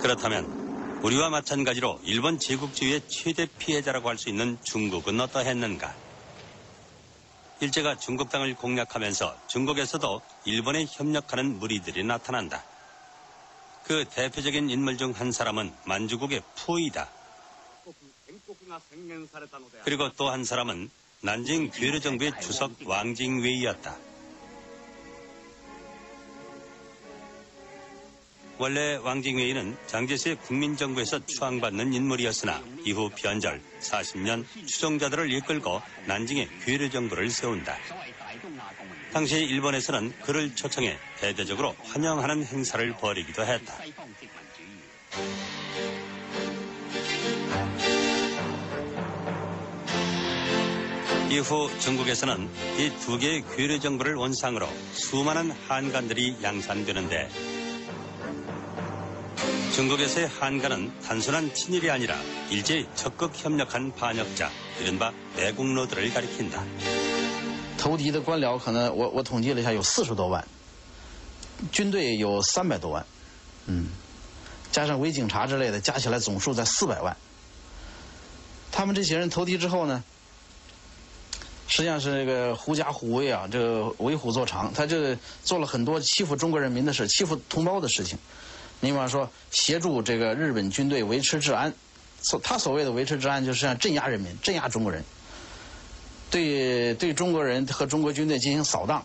그렇다면 우리와 마찬가지로 일본 제국주의의 최대 피해자라고 할 수 있는 중국은 어떠했는가? 일제가 중국 땅을 공략하면서 중국에서도 일본에 협력하는 무리들이 나타난다. 그 대표적인 인물 중 한 사람은 만주국의 푸이다. 그리고 또 한 사람은 난징 괴뢰정부의 주석 왕징웨이였다. 원래 왕징웨이는 장제스의 국민정부에서 추앙받는 인물이었으나 이후 변절 40년 추종자들을 이끌고 난징의 괴뢰정부를 세운다. 당시 일본에서는 그를 초청해 대대적으로 환영하는 행사를 벌이기도 했다. 이후 중국에서는 이 두 개의 괴뢰정부를 원상으로 수많은 한관들이 양산되는데 중국에서의 한간은 단순한 친일이 아니라 일제히 적극 협력한 반역자, 이른바 매국노들을 가리킨다. 投敌的官僚可能我统计了一下有40多万，军队有300多万，加上伪警察之类的，加起来总数在400万。他们这些人投敌之后呢，实际上是这个狐假虎威啊，这个为虎作伥，他这做了很多欺负中国人民的事，欺负同胞的事情。你比方说，协助这个日本军队维持治安，他所谓的维持治安，就是像镇压人民、镇压中国人，对中国人和中国军队进行扫荡，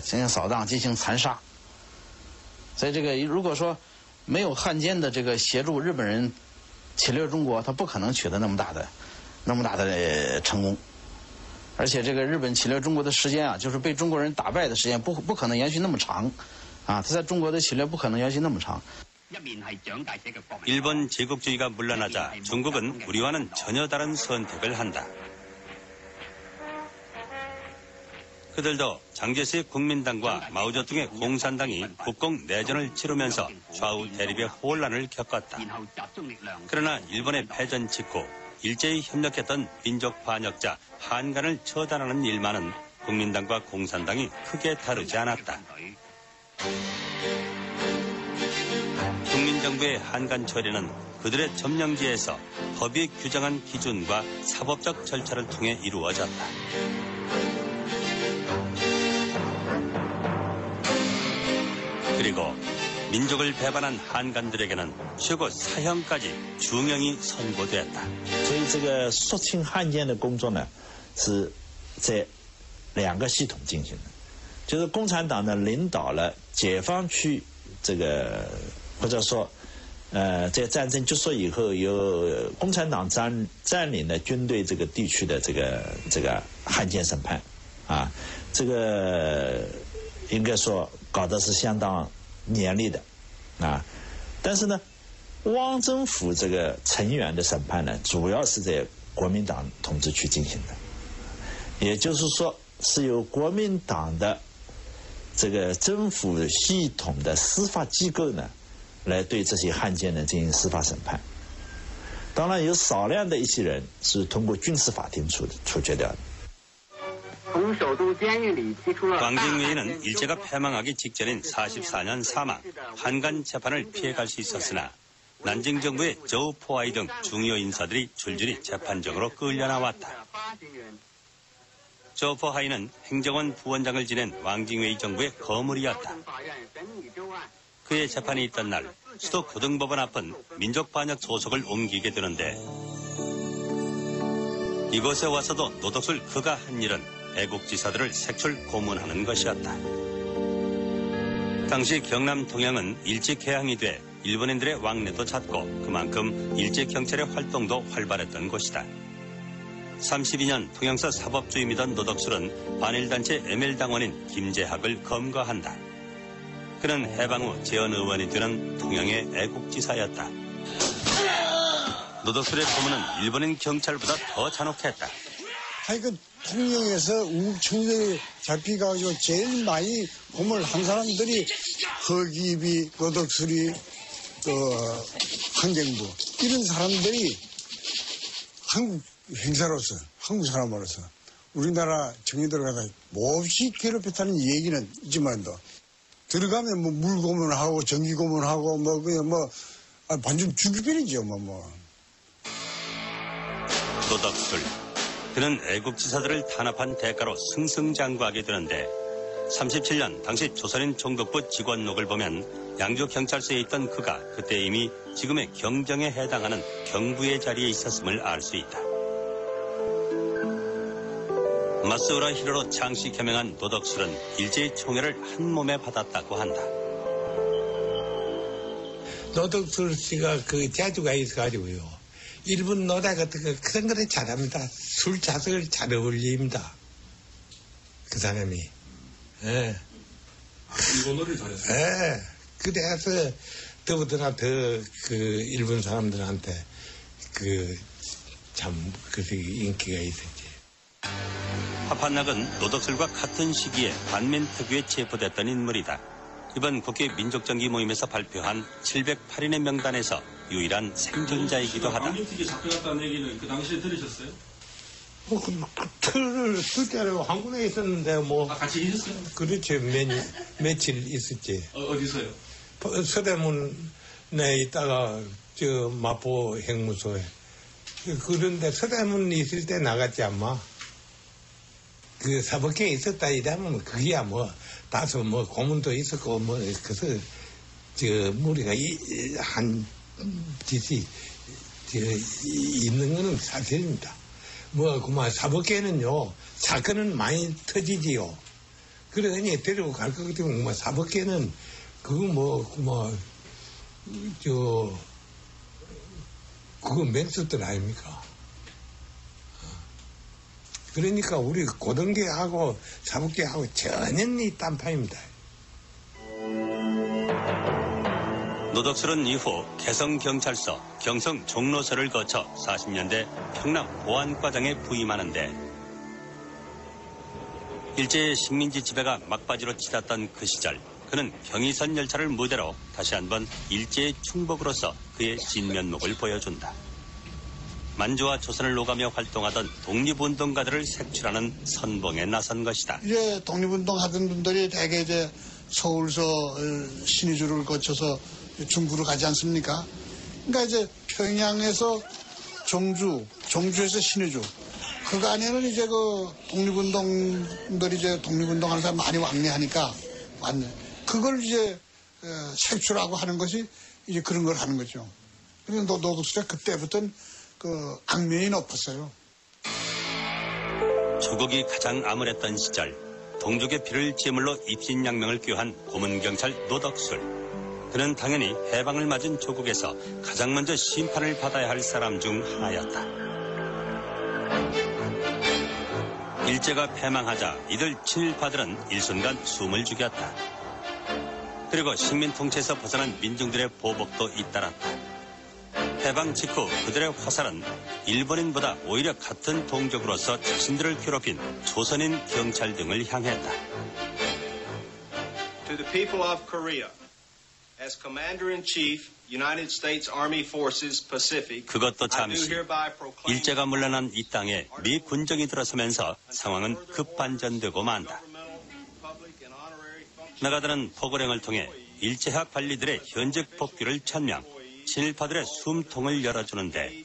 进行扫荡，进行残杀。所以这个如果说没有汉奸的这个协助，日本人侵略中国，他不可能取得那么大的成功。而且这个日本侵略中国的时间啊，就是被中国人打败的时间不可能延续那么长。 他在中国的侵略不可能延续那么长。 일본 제국주의가 물러나자 중국은 우리와는 전혀 다른 선택을 한다. 그들도 장제스의 국민당과 마오쩌둥의 공산당이 국공 내전을 치르면서 좌우 대립의 혼란을 겪었다. 그러나 일본의 패전 직후 일제히 협력했던 민족 반역자 한간을 처단하는 일만은 국민당과 공산당이 크게 다르지 않았다. 국민정부의 한간 처리는 그들의 점령지에서 법이 규정한 기준과 사법적 절차를 통해 이루어졌다. 그리고 민족을 배반한 한간들에게는 최고 사형까지 중형이 선고됐다. 所以这个肃清汉奸的工作呢，是在2个系统进行的。 就是共产党呢领导了解放区这个，或者说，在战争结束以后，由共产党占领了军队这个地区的这个汉奸审判，啊，这个应该说搞得是相当严厉的，啊，但是呢，汪政府这个成员的审判呢，主要是在国民党统治区进行的，也就是说是由国民党的 这个政府系统的司法机构呢，来对这些汉奸呢进行司法审判。当然，有少量的一些人是通过军事法庭处决掉的。 광진웨이는 일제가 패망하기 직전인 44년 사망, 한간 재판을 피해갈 수 있었으나 난징 정부의 저우 포아이 등 중요 인사들이 줄줄이 재판적으로 끌려나왔다. 저 포하이는 행정원 부원장을 지낸 왕징웨이 정부의 거물이었다. 그의 재판이 있던 날 수도 고등법원 앞은 민족반역 소속을 옮기게 되는데 이곳에 와서도 노덕술 그가 한 일은 애국지사들을 색출 고문하는 것이었다. 당시 경남 동양은 일제 개항이 돼 일본인들의 왕래도 잦고 그만큼 일제 경찰의 활동도 활발했던 곳이다. 32년 통영서 사법주의 믿던 노덕술은 반일단체 ML당원인 김재학을 검거한다. 그는 해방 후 재헌의원이 되는 통영의 애국지사였다. 노덕술의 고문은 일본인 경찰보다 더 잔혹했다. 하여간 통영에서 우청들이 잡혀가지고 제일 많이 고문을 한 사람들이 허기비, 노덕술이, 한경부 이런 사람들이 한국 행사로서, 한국 사람으로서 우리나라 정의들 가다 몹시 괴롭혔다는 얘기는 있지만도 들어가면 뭐 물고문하고 전기고문하고 완전 죽이버리죠 노덕술. 그는 애국지사들을 탄압한 대가로 승승장구하게 되는데 37년 당시 조선인 총독부 직원록을 보면 양조경찰서에 있던 그가 그때 이미 지금의 경정에 해당하는 경부의 자리에 있었음을 알 수 있다. 마스우라 히로로 창씨 개명한 노덕술은 일제의 총애를 한 몸에 받았다고 한다. 노덕술 씨가 그 자주가 있어가지고요. 일본 노래 같은 거 그런 거를 잘합니다. 술 자석을 잘 어울립니다. 그 사람이. 예. 일본어를 잘했어요. 예. 그래서 더더나 더 그 일본 사람들한테 참 인기가 있었지. 파판낙은 노덕술과 같은 시기에 반민특위에 체포됐던 인물이다. 이번 국회 민족정기 모임에서 발표한 708인의 명단에서 유일한 생존자이기도 하다. 안경티기 잡혀갔다는 얘기는 그 당시에 들으셨어요? 틀 때는 황군에 있었는데 뭐. 같이 계셨어요? 그렇지. 며칠 있었지. 어디서요? 서대문에 있다가 저 마포 행무소에. 그런데 서대문 있을 때 나갔지 아마. 그 사법계에 있었다 이러면 그게야 뭐 다소 뭐 고문도 있었고 뭐 그래서 저 우리가 한 짓이 있는 거는 사실입니다. 뭐 그만 사법계는요 사건은 많이 터지지요. 그러니 데리고 갈 것 같으면 뭐 사법계는 그거 그거 맹수들 아닙니까? 그러니까 우리 고등계하고 사법계하고 전혀 딴판입니다. 노덕술은 이후 개성경찰서, 경성 종로서를 거쳐 40년대 평남 보안과장에 부임하는데 일제의 식민지 지배가 막바지로 치닫던 그 시절 그는 경의선 열차를 무대로 다시 한번 일제의 충복으로서 그의 진면목을 보여준다. 만주와 조선을 오가며 활동하던 독립운동가들을 색출하는 선봉에 나선 것이다. 이제 독립운동 하던 분들이 대개 이제 서울서 신의주를 거쳐서 중구로 가지 않습니까? 그러니까 이제 평양에서 종주에서 신의주. 그 안에는 이제 그 독립운동들이 이제 독립운동하는 사람 많이 왕래하니까 왔네. 그걸 이제 색출하고 하는 것이 이제 그런 걸 하는 거죠. 그래서 노덕술이 그때부터는 그 악명이 높았어요. 조국이 가장 암울했던 시절 동족의 피를 제물로 입신양명을 꾀한 고문경찰 노덕술. 그는 당연히 해방을 맞은 조국에서 가장 먼저 심판을 받아야 할 사람 중 하나였다. 일제가 패망하자 이들 친일파들은 일순간 숨을 죽였다. 그리고 식민 통치에서 벗어난 민중들의 보복도 잇따랐다. 해방 직후 그들의 화살은 일본인보다 오히려 같은 동족으로서 자신들을 괴롭힌 조선인 경찰 등을 향했다. To the people of Korea, as Commander-in-Chief, United States Army Forces Pacific, 그것도 잠시 일제가 물러난 이 땅에 미 군정이 들어서면서 상황은 급반전되고 만다. 나가다는 포고령을 통해 일제학 관리들의 현직 복귀를 천명, 친일파들의 숨통을 열어주는데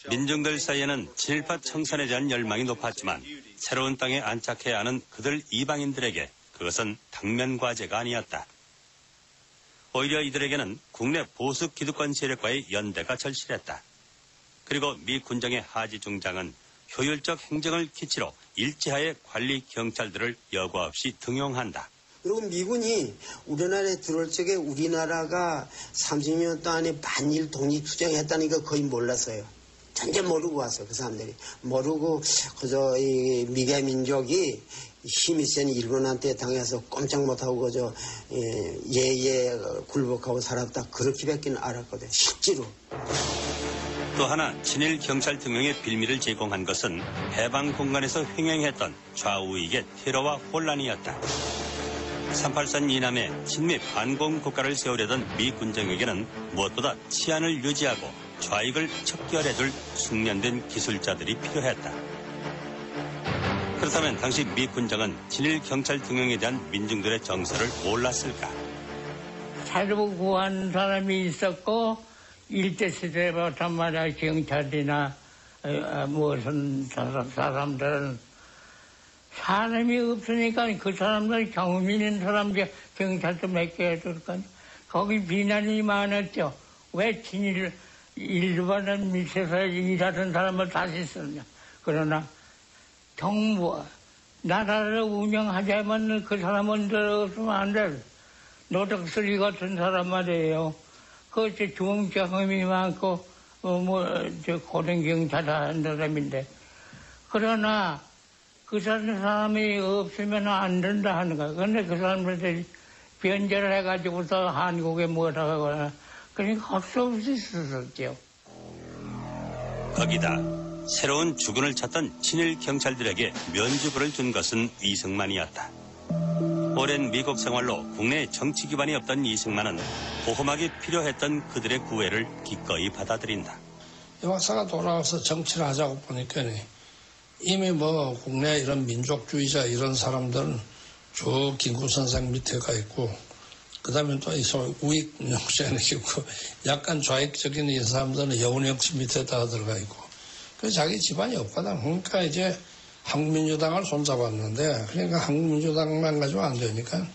민중들 사이에는 친일파 청산에 대한 열망이 높았지만 새로운 땅에 안착해야 하는 그들 이방인들에게 그것은 당면 과제가 아니었다. 오히려 이들에게는 국내 보수 기득권 세력과의 연대가 절실했다. 그리고 미 군정의 하지 중장은 효율적 행정을 기치로 일제하의 관리 경찰들을 여과 없이 등용한다. 그리고 미군이 우리나라에 들어올 적에 우리나라가 30년 동안에 반일 독립투쟁했다는 거 거의 몰랐어요. 전혀 모르고 왔어요. 그 사람들이. 모르고 그저 이 미개 민족이 힘이 센 일본한테 당해서 꼼짝 못하고 그저 예예 굴복하고 살았다. 그렇게밖에 알았거든요. 실제로. 또 하나 친일 경찰 등용의 빌미를 제공한 것은 해방 공간에서 횡행했던 좌우익의 테러와 혼란이었다. 38선 이남에 친미 반공 국가를 세우려던 미 군정에게는 무엇보다 치안을 유지하고 좌익을 척결해줄 숙련된 기술자들이 필요했다. 그렇다면 당시 미 군정은 친일 경찰 등용에 대한 민중들의 정서를 몰랐을까? 자료 구한 사람이 있었고 일제시대부터 말이야 경찰이나 무슨 사람들은 사람이 없으니까 그 사람들 경험 있는 사람들 경찰도 몇 개 해줄까 거기 비난이 많았죠. 왜 친일 일본은 밑에서 일하던 사람을 다시 쓰냐. 그러나 정부 나라를 운영하자면 그 사람은 없으면 안 돼. 노덕술이 같은 사람 말이에요. 그것이 좋은 경험이 많고 고등경찰 하는 사람인데 그러나 그 사람이 없으면 안 된다 하는 거야. 그런데 그 사람들이 변절을 해가지고서 한국에 뭐라고 그러니까 할 수 없이 있었죠. 거기다 새로운 주군을 찾던 친일 경찰들에게 면죄부를 준 것은 이승만이었다. 오랜 미국 생활로 국내에 정치 기반이 없던 이승만은 보험하기 필요했던 그들의 구애를 기꺼이 받아들인다. 이 박사가 돌아와서 정치를 하자고 보니까 이미 뭐 국내 이런 민족주의자 이런 사람들은 쭉 김구선생 밑에 가 있고, 그 다음에 또 우익 영수장에 있고, 약간 좌익적인 이 사람들은 여운영 씨 밑에다가 들어가 있고, 그래서 자기 집안이 없거든. 그러니까 이제 한국민주당을 손잡았는데, 그러니까 한국민주당만 가지고 안 되니까,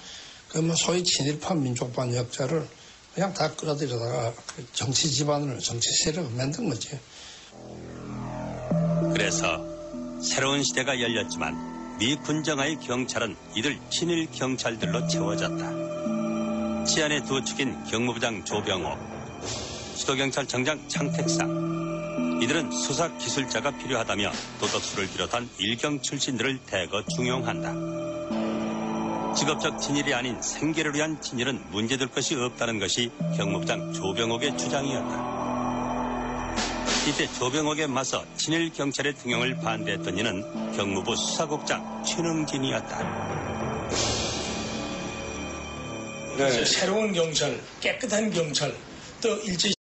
그 뭐 소위 친일파 민족반 역자를 그냥 다 끌어들여다가 정치 집안을, 정치 세력을 만든 거지. 그래서 새로운 시대가 열렸지만 미 군정하의 경찰은 이들 친일 경찰들로 채워졌다. 치안의 두 축인 경무부장 조병호, 수도경찰청장 창택상, 이들은 수사 기술자가 필요하다며 도덕수를 비롯한 일경 출신들을 대거 중용한다. 직업적 친일이 아닌 생계를 위한 친일은 문제될 것이 없다는 것이 경무부장 조병옥의 주장이었다. 이때 조병옥에 맞서 친일 경찰의 등용을 반대했던 이는 경무부 수사국장 최능진이었다. 네. 새로운 경찰, 깨끗한 경찰, 또 일제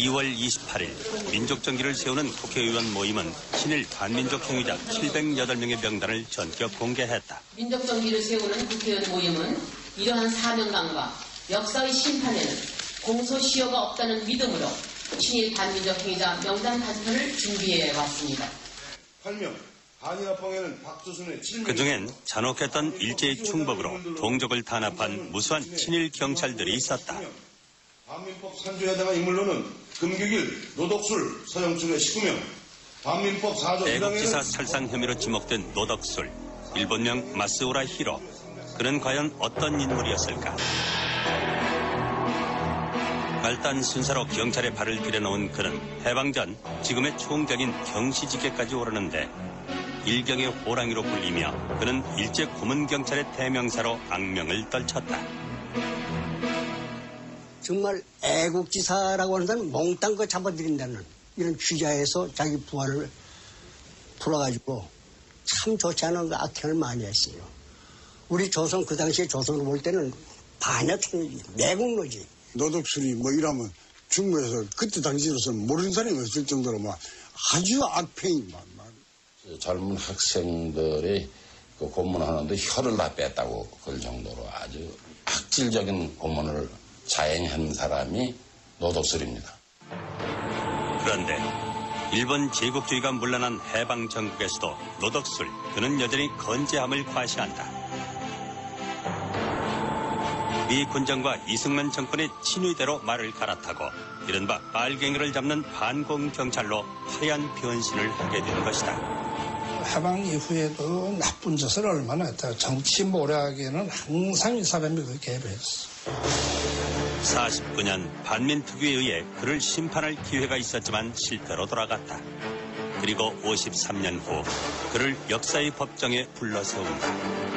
2월 28일 민족정기를 세우는 국회의원 모임은 친일 반민족 행위자 708명의 명단을 전격 공개했다. 민족정기를 세우는 국회의원 모임은 이러한 사명감과 역사의 심판에는 공소시효가 없다는 믿음으로 친일 반민족 행위자 명단 발표를 준비해 왔습니다. 8명, 한일합방에는 박수순의 7명. 그중엔 잔혹했던 일제의 충복으로 동족을 탄압한 무수한 친일 경찰들이 있었다. 반민법 산조에다가 인물로는 금규길, 노덕술, 서영춘의 19명, 반민법 4조 애국지사 살상 혐의로 지목된 노덕술, 일본명 마스오라 히로. 그는 과연 어떤 인물이었을까? 말단 순사로 경찰에 발을 들여놓은 그는 해방 전 지금의 총경인 경시지계까지 오르는데 일경의 호랑이로 불리며 그는 일제 고문경찰의 대명사로 악명을 떨쳤다. 정말 애국지사라고 하는 사람은 몽땅 거 잡아들인다는 이런 취자에서 자기 부하를 풀어가지고 참 좋지 않은 악행을 많이 했어요. 우리 조선, 그 당시에 조선을 볼 때는 반역행위지, 매국노지. 노덕술이 뭐 이러면 중국에서 그때 당시로서는 모르는 사람이 없을 정도로 막 아주 악행이 젊은 학생들이 그 고문하는데 혀를 다 뺐다고 그럴 정도로 아주 악질적인 고문을 자행한 사람이 노덕술입니다. 그런데 일본 제국주의가 물러난 해방 전국에서도 노덕술, 그는 여전히 건재함을 과시한다. 미 군정과 이승만 정권의 친위대로 말을 갈아타고 이른바 빨갱이를 잡는 반공경찰로 화려한 변신을 하게 된 것이다. 해방 이후에도 나쁜 짓을 얼마나 했다. 정치 모략에는 항상 이 사람이 그 개입했어. 49년 반민특위에 의해 그를 심판할 기회가 있었지만 실패로 돌아갔다. 그리고 53년 후 그를 역사의 법정에 불러세운다.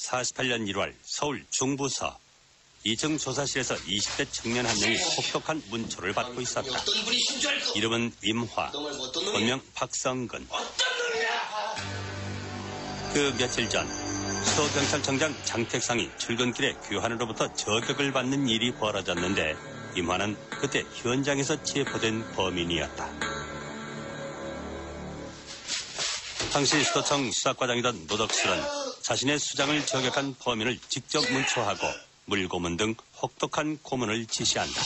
(48년 1월) 서울 중부서 2층 조사실에서 20대 청년 한 명이 혹독한 문초를 받고 있었다. 이름은 임화, 본명 박성근. 그 며칠 전 수도경찰청장 장택상이 출근길에 교환으로부터 저격을 받는 일이 벌어졌는데 임화는 그때 현장에서 체포된 범인이었다. 당시 수도청 수사과장이던 노덕술은 자신의 수장을 저격한 범인을 직접 문초하고 물고문 등 혹독한 고문을 지시한다.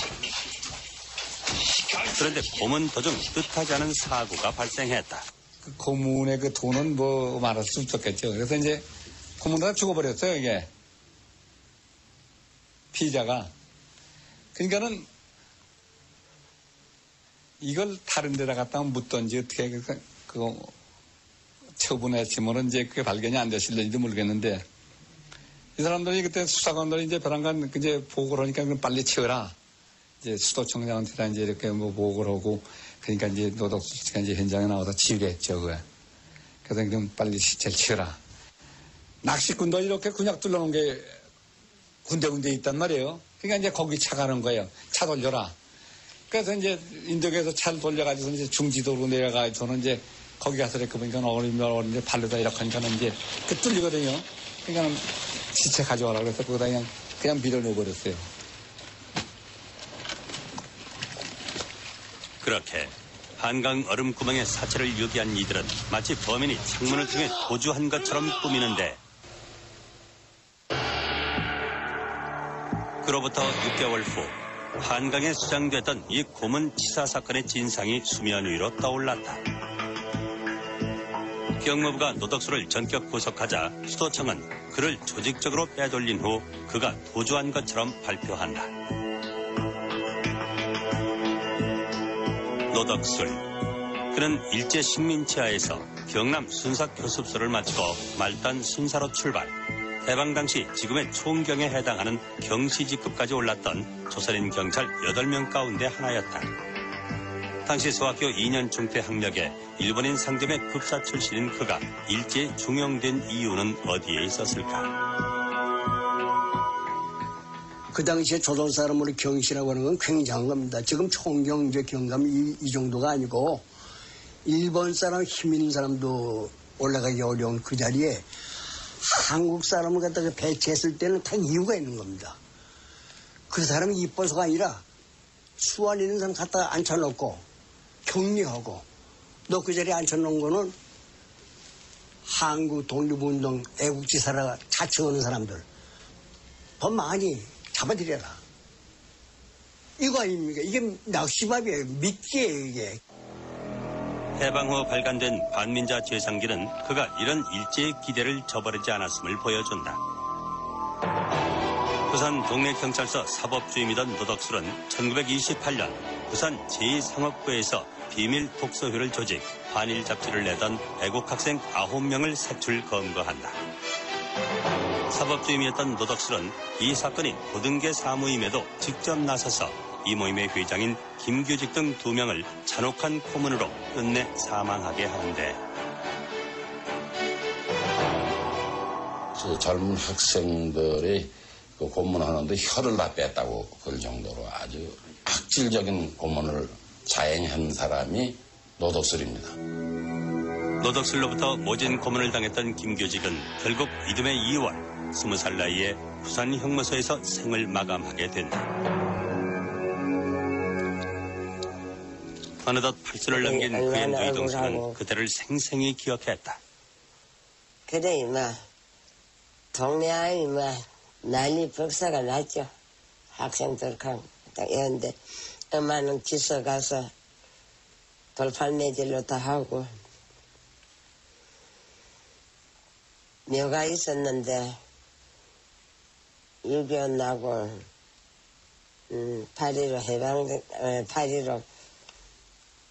그런데 고문 도중 뜻하지 않은 사고가 발생했다. 그 고문의 그 돈은 뭐 말할 수 없었겠죠. 그래서 이제 고문을 다 죽어버렸어요, 이게. 피의자가. 그러니까는 이걸 다른 데다 갖다 묻던지 어떻게 그거 처분했으면은 이제 그게 발견이 안 됐을는지도 모르겠는데 이 사람들이 그때 수사관들이 이제 벼랑간 이제 보고를 하니까 그럼 빨리 치워라. 이제 수도청장한테 이제 이렇게 뭐 보고를 하고 그러니까 이제 노덕수 씨가 이제 현장에 나와서 치우게 했죠, 그거. 그래서 그럼 빨리 시체를 치워라. 낚시꾼도 이렇게 그냥 뚫어놓은 게 군데군데 있단 말이에요. 그러니까 이제 거기 차 가는 거예요. 차 돌려라. 그래서 이제 인덕에서 차를 돌려가지고 이제 중지도로 내려가서는 이제 거기 가서 이렇게 보니까 어린데 발로다 이렇게 하니까는 이제 그 뚫리거든요. 그러니까 시체 가져와라 그래서 거기다 그냥 밀어넣어버렸어요. 그렇게 한강 얼음구멍에 사체를 유기한 이들은 마치 범인이 창문을 통해 도주한 것처럼 꾸미는데 그로부터 6개월 후 한강에 수장됐던 이 고문 치사 사건의 진상이 수면 위로 떠올랐다. 경무부가 노덕수를 전격 구속하자 수도청은 그를 조직적으로 빼돌린 후 그가 도주한 것처럼 발표한다. 노덕술. 그는 일제 식민지하에서 경남 순삭교습소를 마치고 말단 순사로 출발. 해방 당시 지금의 총경에 해당하는 경시직급까지 올랐던 조선인 경찰 8명 가운데 하나였다. 당시 소학교 2년 중퇴 학력에 일본인 상점의 급사 출신인 그가 일제에 중용된 이유는 어디에 있었을까? 그 당시에 조선 사람으로 경시라고 하는 건 굉장한 겁니다. 지금 총경 이제 경감이 이 정도가 아니고 일본 사람 힘 있는 사람도 올라가기 어려운 그 자리에 한국 사람을 갖다가 배치했을 때는 다 이유가 있는 겁니다. 그 사람이 이뻐서가 아니라 수완 있는 사람 갖다가 앉혀놓고 격리하고 너 그 자리에 앉혀놓은 거는 한국 독립운동 애국지사라 자청하는 사람들 더 많이 잡아들여라. 이거 아닙니까? 이게 낚시밥이에요. 미끼예요, 이게. 해방 후 발간된 반민자 재상기는 그가 이런 일제의 기대를 저버리지 않았음을 보여준다. 부산 동네경찰서 사법주임이던 노덕술은 1928년 부산 제2상업부에서 비밀 독서회를 조직, 반일 잡지를 내던 애국학생 9명을 색출 검거한다. 사법주임이었던 노덕술은 이 사건이 고등계 사무임에도 직접 나서서 이 모임의 회장인 김규직 등 2명을 잔혹한 고문으로 끝내 사망하게 하는데 젊은 학생들이 그 고문하는데 혀를 다 뺐다고 그럴 정도로 아주 악질적인 고문을 자행한 사람이 노덕술입니다. 노덕술로부터 모진 고문을 당했던 김규직은 결국 이듬해 2월 20살 나이에 부산 형무소에서 생을 마감하게 된다. 어느덧 8수를 넘긴 그의 노이동수는 그대를 생생히 기억했다. 그래 이마 동네 아이 이마 난리 벅사가 났죠. 학생들하고 딱 이런데 엄마는 기서 가서 돌팔매질로 다 하고 묘가 있었는데 6.25 나고 8.15 8.15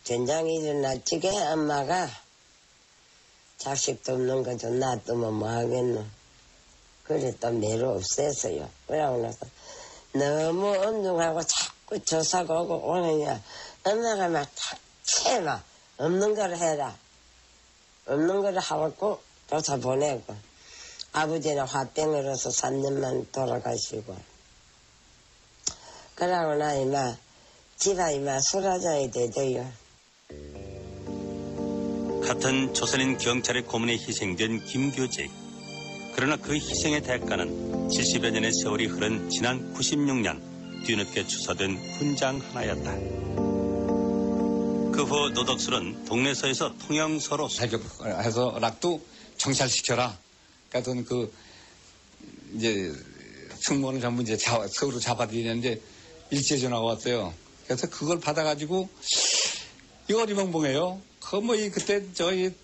전장이 일어났지게 엄마가 자식도 없는 거죠. 놔두면 뭐 하겠노. 그래 또 매로 없애서요. 그러고 나서 너무 운동하고 자꾸 조사가 오고 오느냐 엄마가 막 채마 없는 걸 해라. 없는 걸 하고 조사 보내고 아버지는 화병으로서 3년만 돌아가시고 그러고 나 이마 집아 이마 술하자야 되대요. 같은 조선인 경찰의 고문에 희생된 김규직. 그러나 그 희생의 대가는 70여 년의 세월이 흐른 지난 96년 뒤늦게 추서된 훈장 하나였다. 그 후 노덕술은 동네서에서 통영서로 해서 락도 정찰시켜라. 그러니까 그 이제 승무원을 전부 이제 서울로 잡아들이는데 일제 전화가 왔어요. 그래서 그걸 받아가지고 이거 어리벙벙해요. 그 뭐 그때 저희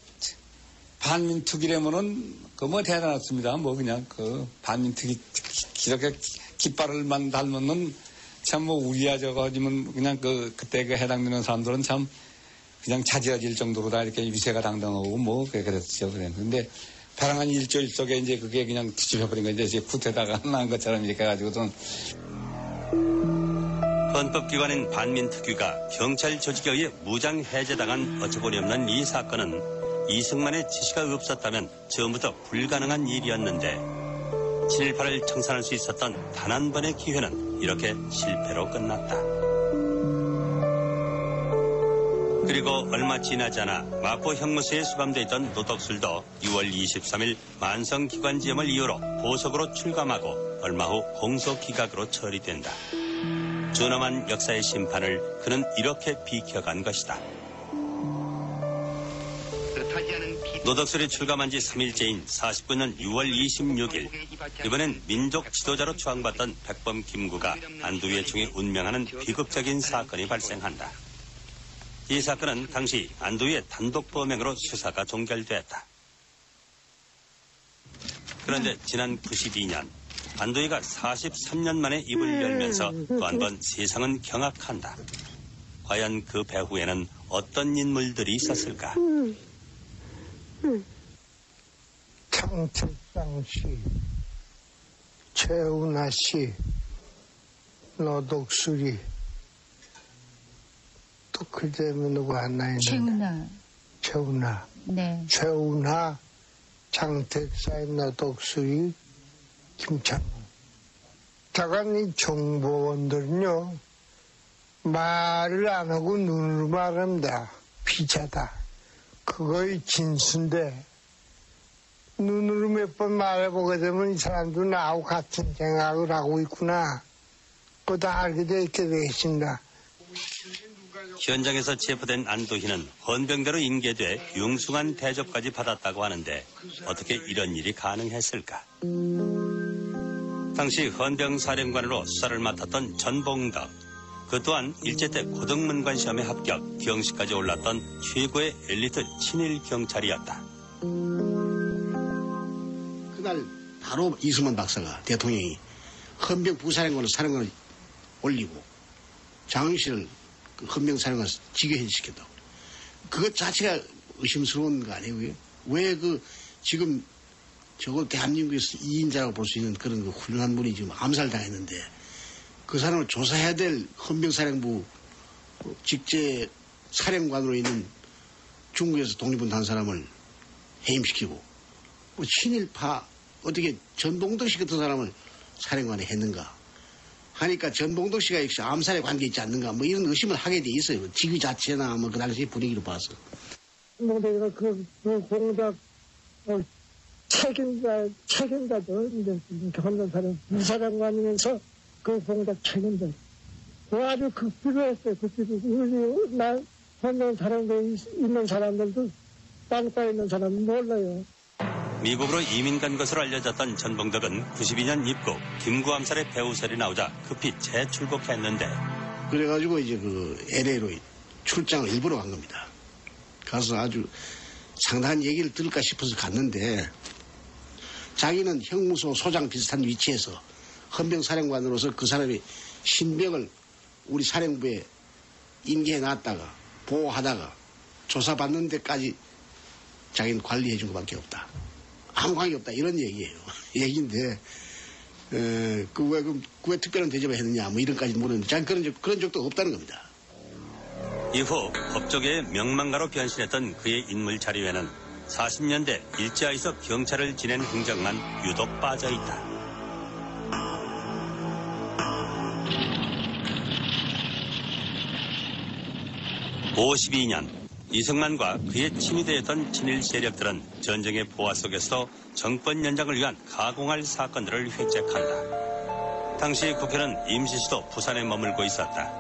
반민특위라면은 그 뭐 대단했습니다. 뭐 그냥 그 반민특위 이렇게 깃발을만 닮으면 참 뭐 우리야 저거 아니면 그냥 그때 해당되는 사람들은 참 그냥 자지러질 정도로 다 이렇게 위세가 당당하고 뭐 그랬죠. 그랬는데 발항한 일조일 속에 이제 그게 그냥 뒤집어버린 거 이제 쿠데타가 난 것처럼 이렇게 해가지고선. 헌법기관인 반민특위가 경찰 조직에 의해 무장 해제당한 어처구니없는 이 사건은 이승만의 지시가 없었다면 처음부터 불가능한 일이었는데 7.18을 청산할 수 있었던 단 한 번의 기회는 이렇게 실패로 끝났다. 그리고 얼마 지나지 않아 마포 형무소에 수감돼 있던 노덕술도 6월 23일 만성기관지염을 이유로 보석으로 출감하고 얼마 후 공소기각으로 처리된다. 준엄한 역사의 심판을 그는 이렇게 비켜간 것이다. 노덕술이 출감한 지 3일째인 49년 6월 26일 이번엔 민족 지도자로 추앙받던 백범 김구가 안도위의 총에 운명하는 비극적인 사건이 발생한다. 이 사건은 당시 안도위의 단독 범행으로 수사가 종결됐다. 그런데 지난 92년 안도위가 43년 만에 입을 열면서 또 한 번 세상은 경악한다. 과연 그 배후에는 어떤 인물들이 있었을까? 장책상 씨, 최운하 씨, 노덕술이 또 그다음에 누구 하나 있는데 최운하. 네. 최운하, 장택사의 노덕술이, 김창호. 다간 이 정보원들은요 말을 안 하고 눈으로 말합니다. 피자다. 그거의 진수인데 눈으로 몇 번 말해보게 되면 이 사람도 나하고 같은 생각을 하고 있구나. 그거 다 알게 돼 있게 되겠습니다. 현장에서 체포된 안도희는 헌병대로 인계돼 융숭한 대접까지 받았다고 하는데 어떻게 이런 일이 가능했을까? 당시 헌병사령관으로 수사를 맡았던 전봉덕, 그 또한 일제 때 고등문관 시험에 합격, 경시까지 올랐던 최고의 엘리트 친일 경찰이었다. 그날 바로 이승만 박사가 대통령이 헌병 부사령관을 사령관을 올리고 장훈실을 그 헌병사령관 직위해지시켰다고. 그것 자체가 의심스러운 거 아니고요. 왜 지금 저걸 대한민국에서 2인자라고 볼 수 있는 그런 그 훌륭한 분이 지금 암살당했는데 그 사람을 조사해야 될 헌병사령부 직제 사령관으로 있는 중국에서 독립운동한 사람을 해임시키고 뭐 친일파 어떻게 전봉덕 씨 같은 사람을 사령관에 했는가 하니까 전봉덕 씨가 역시 암살에 관계 있지 않는가 뭐 이런 의심을 하게 돼 있어요. 직위 자체나 뭐 그 당시 분위기를 봐서. 내가 그 공작 책임자도 이제 헌병 사령 부사령관이면서 그 공작 책임자. 아주 극비로했어요. 극비로. 우리 나 헌병 사령부에 있는 사람들도 땅바에 있는 사람은 몰라요. 미국으로 이민 간 것으로 알려졌던 전봉덕은 92년 입국, 김구 암살의 배후설이 나오자 급히 재출국했는데 그래가지고 이제 그 LA로 출장을 일부러 간 겁니다. 가서 아주 상당한 얘기를 들을까 싶어서 갔는데 자기는 형무소 소장 비슷한 위치에서 헌병사령관으로서 그 사람이 신병을 우리 사령부에 인계해 놨다가 보호하다가 조사받는 데까지 자기는 관리해 준 것밖에 없다. 아무 관계 없다. 이런 얘기예요. 얘기인데 왜 특별한 대접을 했느냐 뭐 이런까지 모르는데 자기는 그런 적도 없다는 겁니다. 이후 법조계의 명망가로 변신했던 그의 인물 자료에는 40년대 일제하에서 경찰을 지낸 흔적만 유독 빠져있다. (52년) 이승만과 그의 친위대였던 친일 세력들은 전쟁의 보화 속에서도 정권 연장을 위한 가공할 사건들을 획책한다. 당시 국회는 임시수도 부산에 머물고 있었다.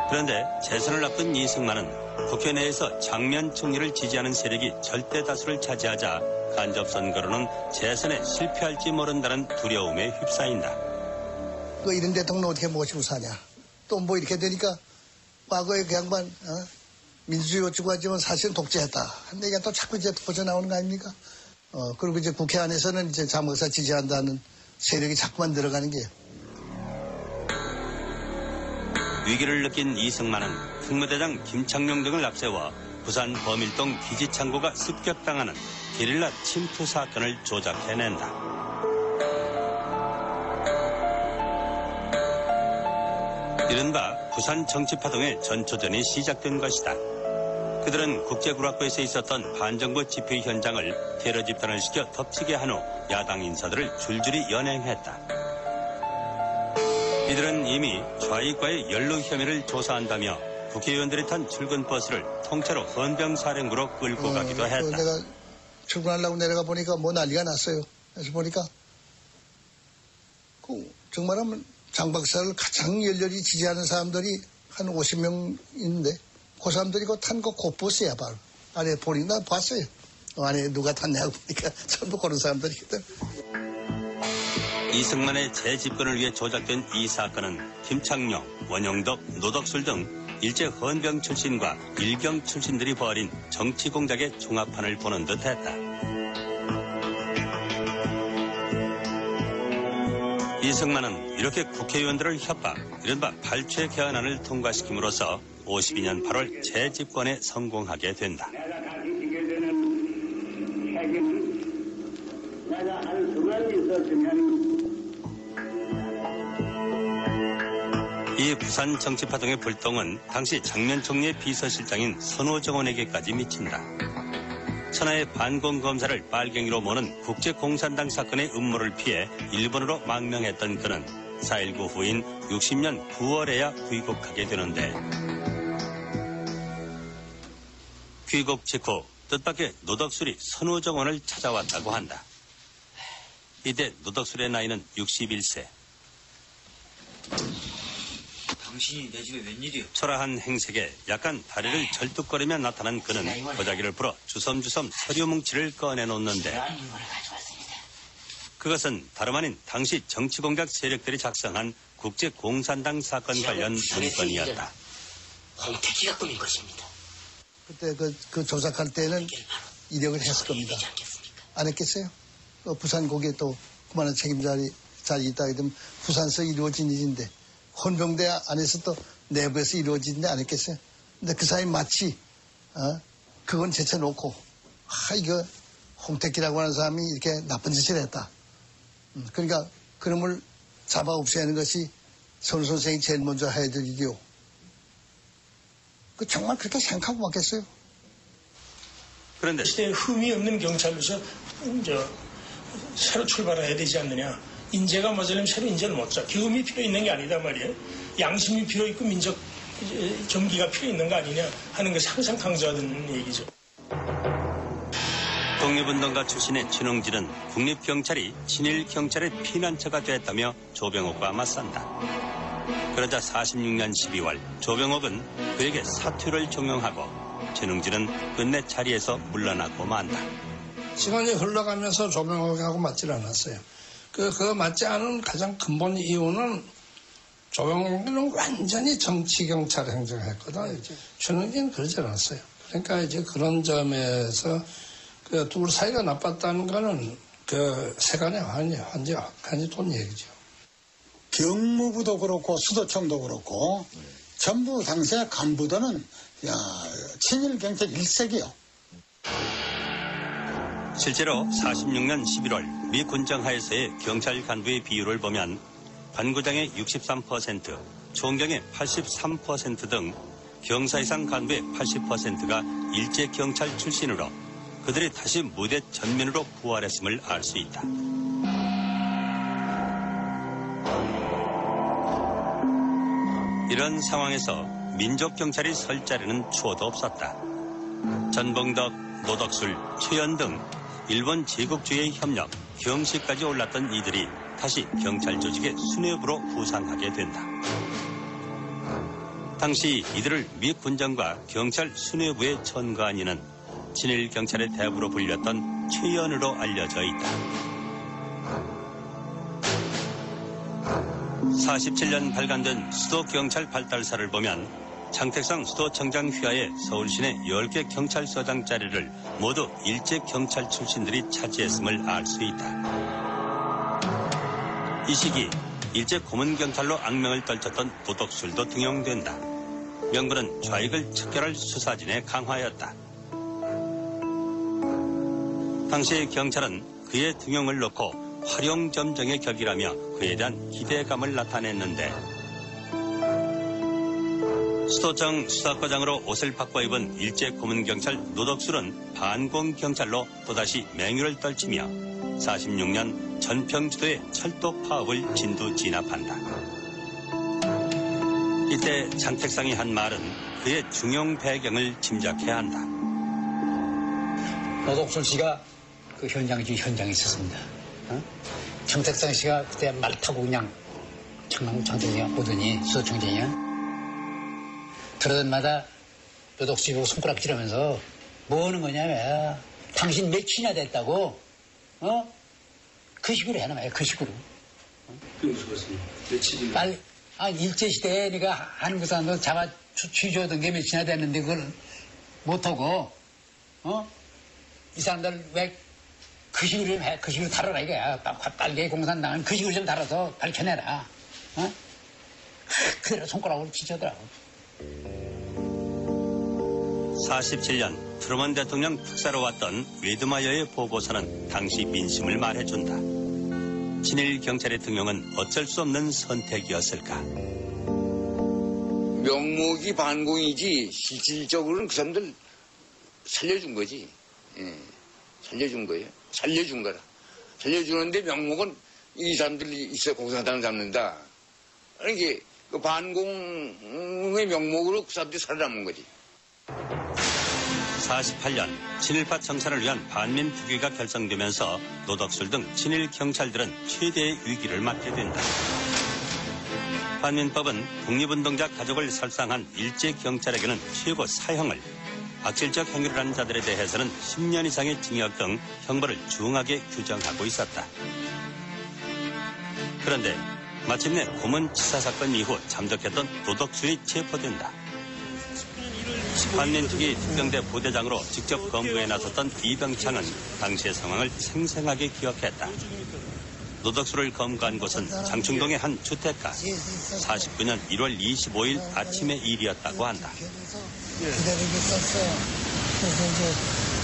그런데 재선을 앞둔 이승만은 국회 내에서 장면 총리를 지지하는 세력이 절대 다수를 차지하자 간접선거로는 재선에 실패할지 모른다는 두려움에 휩싸인다. 이런 대통령 어떻게 모시고 사냐. 또 뭐 이렇게 되니까 과거에 그 양반 민주주의 어쩌고 하지만 사실은 독재했다. 근데 이게 또 자꾸 이제 퍼져 나오는 거 아닙니까? 그리고 이제 국회 안에서는 이제 자목사 지지한다는 세력이 자꾸만 들어가는 게. 위기를 느낀 이승만은 특무대장 김창룡 등을 앞세워 부산 범일동 기지창고가 습격당하는 게릴라 침투 사건을 조작해낸다. 이른바 부산 정치파동의 전초전이 시작된 것이다. 그들은 국제구락부에서 있었던 반정부 집회 현장을 테러 집단을 시켜 덮치게 한 후 야당 인사들을 줄줄이 연행했다. 이들은 이미 좌익과의 연루 혐의를 조사한다며 국회의원들이 탄 출근 버스를 통째로 헌병사령부로 끌고 가기도 했다. 내가 출근하려고 내려가 보니까 뭐 난리가 났어요. 그래서 보니까 정말하면 장 박사를 가장 열렬히 지지하는 사람들이 한 50명 있는데 그 사람들이 탄 거 곧버스야 바로. 안에 보니까 나 봤어요. 안에 누가 탔냐고 보니까 전부 그런 사람들이거든. 이승만의 재집권을 위해 조작된 이 사건은 김창룡, 원영덕, 노덕술 등 일제 헌병 출신과 일경 출신들이 벌인 정치 공작의 종합판을 보는 듯했다. 이승만은 이렇게 국회의원들을 협박, 이른바 발췌 개헌안을 통과시킴으로써 52년 8월 재집권에 성공하게 된다. 내가 한 수만 있었으면 이 부산 정치파동의 불똥은 당시 장면 총리의 비서실장인 선호정원에게까지 미친다. 천하의 반공검사를 빨갱이로 모는 국제공산당 사건의 음모를 피해 일본으로 망명했던 그는 4.19 후인 60년 9월에야 귀국하게 되는데 귀국 직후 뜻밖의 노덕술이 선호정원을 찾아왔다고 한다. 이때 노덕술의 나이는 61세. 당신이 내 집에 웬일이요? 초라한 행색에 약간 다리를 절뚝거리며 나타난 그는 도자기를 풀어 주섬주섬 서류 뭉치를 꺼내놓는데 그것은 다름 아닌 당시 정치공작 세력들이 작성한 국제공산당 사건 관련 문건이었다. 홍택기가 꾸민 것입니다. 그때 그 조작할 때는 이력을 했을 겁니다. 안 했겠어요? 부산 거기에 또 그만한 책임자리 있다 하면 부산에서 이루어진 일인데 헌병대 안에서 또 내부에서 이루어진 일 안 했겠어요? 근데 그 사이 마치 그건 제쳐놓고 이거 홍택기라고 하는 사람이 이렇게 나쁜 짓을 했다. 그러니까 그놈을 잡아 없애는 것이 손 선생이 제일 먼저 해야 될 일이요. 정말 그렇게 생각하고 맞겠어요? 그런데 시대에 흠이 없는 경찰로서 새로 출발해야 되지 않느냐. 인재가 모자라면 새로 인재를 못 줘. 경험이 필요 있는 게 아니다 말이에요. 양심이 필요 있고 민족 정기가 필요 있는 거 아니냐 하는 것을 항상 강조하던 얘기죠. 독립운동가 출신의 진홍진은 국립경찰이 친일경찰의 피난처가 됐다며 조병옥과 맞선다. 그러자 46년 12월 조병옥은 그에게 사퇴를 종용하고 진홍진은 끝내 자리에서 물러나고 만다. 시간이 흘러가면서 조병옥하고 맞질 않았어요. 그 맞지 않은 가장 근본 이유는 조병옥은 완전히 정치경찰 행정했거든. 최능진은 그러지 않았어요. 그러니까 이제 그런 점에서 그 둘 사이가 나빴다는 거는 그 세간의 완전히 돈 얘기죠. 경무부도 그렇고 수도청도 그렇고 전부 당시의 간부들은 친일경찰 일색이요. 실제로 46년 11월 미 군정하에서의 경찰 간부의 비율을 보면 반구장의 63%, 총경의 83% 등 경사 이상 간부의 80%가 일제 경찰 출신으로 그들이 다시 무대 전면으로 부활했음을 알 수 있다. 이런 상황에서 민족경찰이 설 자리는 추호도 없었다. 전봉덕, 노덕술, 최연 등 일본 제국주의의 협력, 경시까지 올랐던 이들이 다시 경찰 조직의 수뇌부로 부상하게 된다. 당시 이들을 미 군정과 경찰 수뇌부에 천거한 이는 친일 경찰의 대부로 불렸던 최연으로 알려져 있다. 47년 발간된 수도경찰 발달사를 보면 장택상 수도청장 휘하에 서울시내 10개 경찰서장 자리를 모두 일제경찰 출신들이 차지했음을 알 수 있다. 이 시기 일제 고문경찰로 악명을 떨쳤던 노덕술도 등용된다. 명분은 좌익을 척결할 수사진의 강화였다. 당시 경찰은 그의 등용을 놓고 활용점정의 격이라며 그에 대한 기대감을 나타냈는데 수도청 수사과장으로 옷을 바꿔 입은 일제 고문경찰 노덕술은 반공경찰로 또다시 맹유를 떨치며 46년 전평지도의 철도 파업을 진두지납한다. 이때 장택상이 한 말은 그의 중용 배경을 짐작해야 한다. 노덕술 씨가 그 현장에 있었습니다. 장택상 씨가 그때 말 타고 그냥 청정리에 오더니 수도청장이야. 그러던 마다 노덕술 보고 손가락질하면서 뭐 하는 거냐 왜? 당신 몇이나 됐다고? 그 식으로 해놔 그 식으로. 그게 무슨 말씀이에요? 며칠이나? 빨리 일제시대에 네가 한국 사람도 잡아 취조하던 게 몇이나 됐는데 그걸 못하고 이 사람들 왜 그 식으로 좀 해, 그 식으로 다뤄라 이거야. 빨리 공산당은 그 식으로 좀 다뤄서 밝혀내라. 그대로 손가락으로 치더라고. 47년 트루먼 대통령 특사로 왔던 웨드마이어의 보고서는 당시 민심을 말해준다. 친일 경찰의 등용은 어쩔 수 없는 선택이었을까. 명목이 반공이지 실질적으로는 그 사람들 살려준 거지. 살려준 거예요. 살려준 거라. 살려주는데 명목은 이 사람들이 있어 공산당을 잡는다. 이게 그 반공의 명목으로 그 사람들이 살아남은 거지. 48년 친일파 청산을 위한 반민특위가 결성되면서 노덕술 등 친일 경찰들은 최대의 위기를 맞게 된다. 반민법은 독립운동자 가족을 살상한 일제 경찰에게는 최고 사형을, 악질적 행위를 한 자들에 대해서는 10년 이상의 징역 등 형벌을 중하게 규정하고 있었다. 그런데 마침내 고문치사 사건 이후 잠적했던 노덕술이 체포된다. 반민특위 특경대 부대장으로 직접 검거에 나섰던 이병창은 당시의 상황을 생생하게 기억했다. 노덕술을 검거한 곳은 장충동의 한 주택가. 49년 1월 25일 아침의 일이었다고 한다. 기다리고 있었어요. 그래서 이제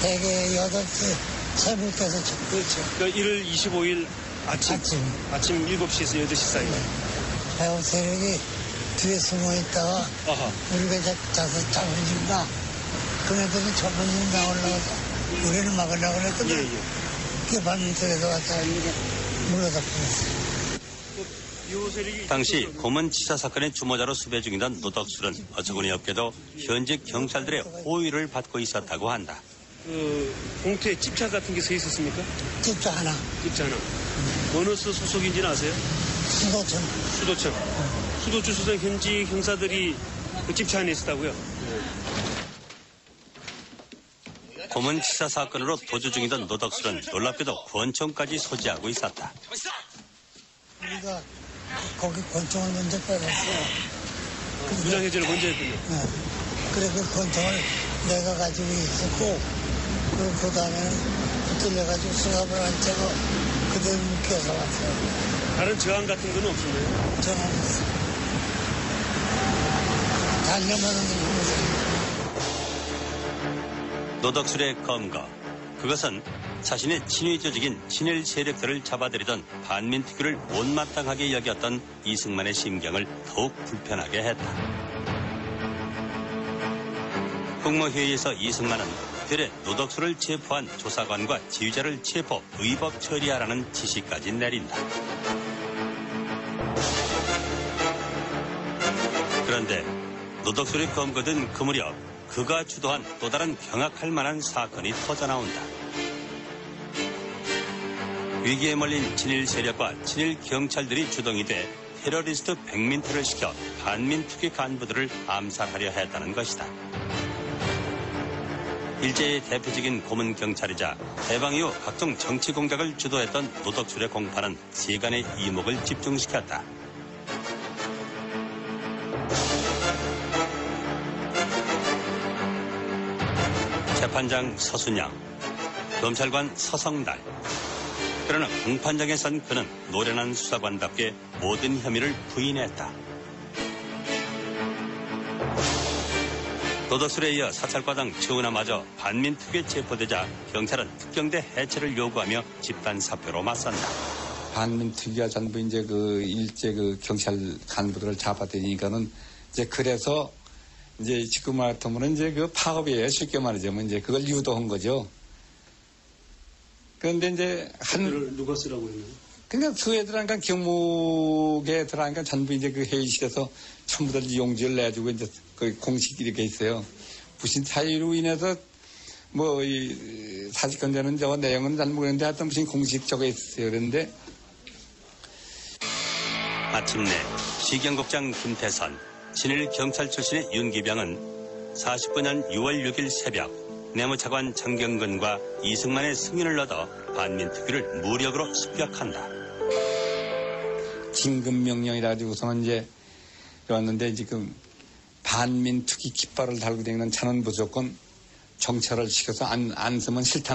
대개 8시 새벽까지 그렇죠. 그러니까 1월 25일 아침 7시에서 8시 사이. 배우 세력이 뒤에 숨어 있다가 우리가 자서 잡아준다. 그네들이 잡아준다 올라가서 우리는 막으려고 그랬거든. 그게 반민특위에서 와서 물러다 보냈어요. 당시 고문치사 사건의 주모자로 수배 중이던 노덕술은 어처구니 없게도 현직 경찰들의 호의를 받고 있었다고 한다. 봉투에 집차 같은 게 서 있었습니까? 집차 하나. 집차 하나. 어느 수 소속인지는 아세요? 수도청. 수도청. 수도청 수장 현직 형사들이 그 집차 안에 있었다고요? 고문치사 사건으로 도주 중이던 노덕술은 놀랍게도 권총까지 소지하고 있었다. 우리가 거기 권총을 먼저 빼갔어요. 무장해제를 먼저 했군요. 네. 그래 그 권총을 내가 가지고 있었고 그 다음에는 붙들려가지고 수갑을 안 채고 그대로 묶여서 왔어요. 다른 저항 같은 건 없었나요? 저항 없어요. 달려가는 게 노덕술의 검거. 그것은 자신의 친위 조직인 친일 세력들을 잡아들이던 반민특위를 못마땅하게 여겼던 이승만의 심경을 더욱 불편하게 했다. 국무회의에서 이승만은 되레 노덕술을 체포한 조사관과 지휘자를 체포, 의법 처리하라는 지시까지 내린다. 그런데 노덕술이 검거된 그 무렵 그가 주도한 또 다른 경악할 만한 사건이 터져나온다. 위기에 몰린 친일 세력과 친일 경찰들이 주동이 돼 테러리스트 백민태를 시켜 반민특위 간부들을 암살하려 했다는 것이다. 일제의 대표적인 고문 경찰이자 해방 이후 각종 정치 공작을 주도했던 노덕술의 공판은 세간의 이목을 집중시켰다. 재판장 서순양, 검찰관 서성달. 그러나 공판장에 선 그는 노련한 수사관답게 모든 혐의를 부인했다. 도덕술에 이어 사찰과장 최은하마저 반민특위에 체포되자 경찰은 특경대 해체를 요구하며 집단 사표로 맞선다. 반민특위가 전부 이제 일제 경찰 간부들을 잡아들이니까는 이제 그래서 이제 지금 같으면 이제 파업이에요. 쉽게 말하자면 이제 그걸 유도한 거죠. 그런데 이제 누가 쓰라고 했나요? 그러니까 그 애들하니까 경무계 애들하니까 전부 이제 회의실에서 전부 다 용지를 내주고 이제 공식 이렇게 있어요. 무슨 사유로 인해서 이 사직권자는 저 내용은 잘 모르겠는데 하여튼 무슨 공식 적어 있어요. 그런데 마침내 시경국장 김태선, 친일 경찰 출신의 윤기병은 49년 6월 6일 새벽 내무차관 정경근과 이승만의 승인을 얻어 반민특위를 무력으로 습격한다. 긴급명령이라 가지고서는 이제 왔는데 지금 반민특위 깃발을 달고 다니는 차는 무조건 정찰을 시켜서 안 쓰면 실탄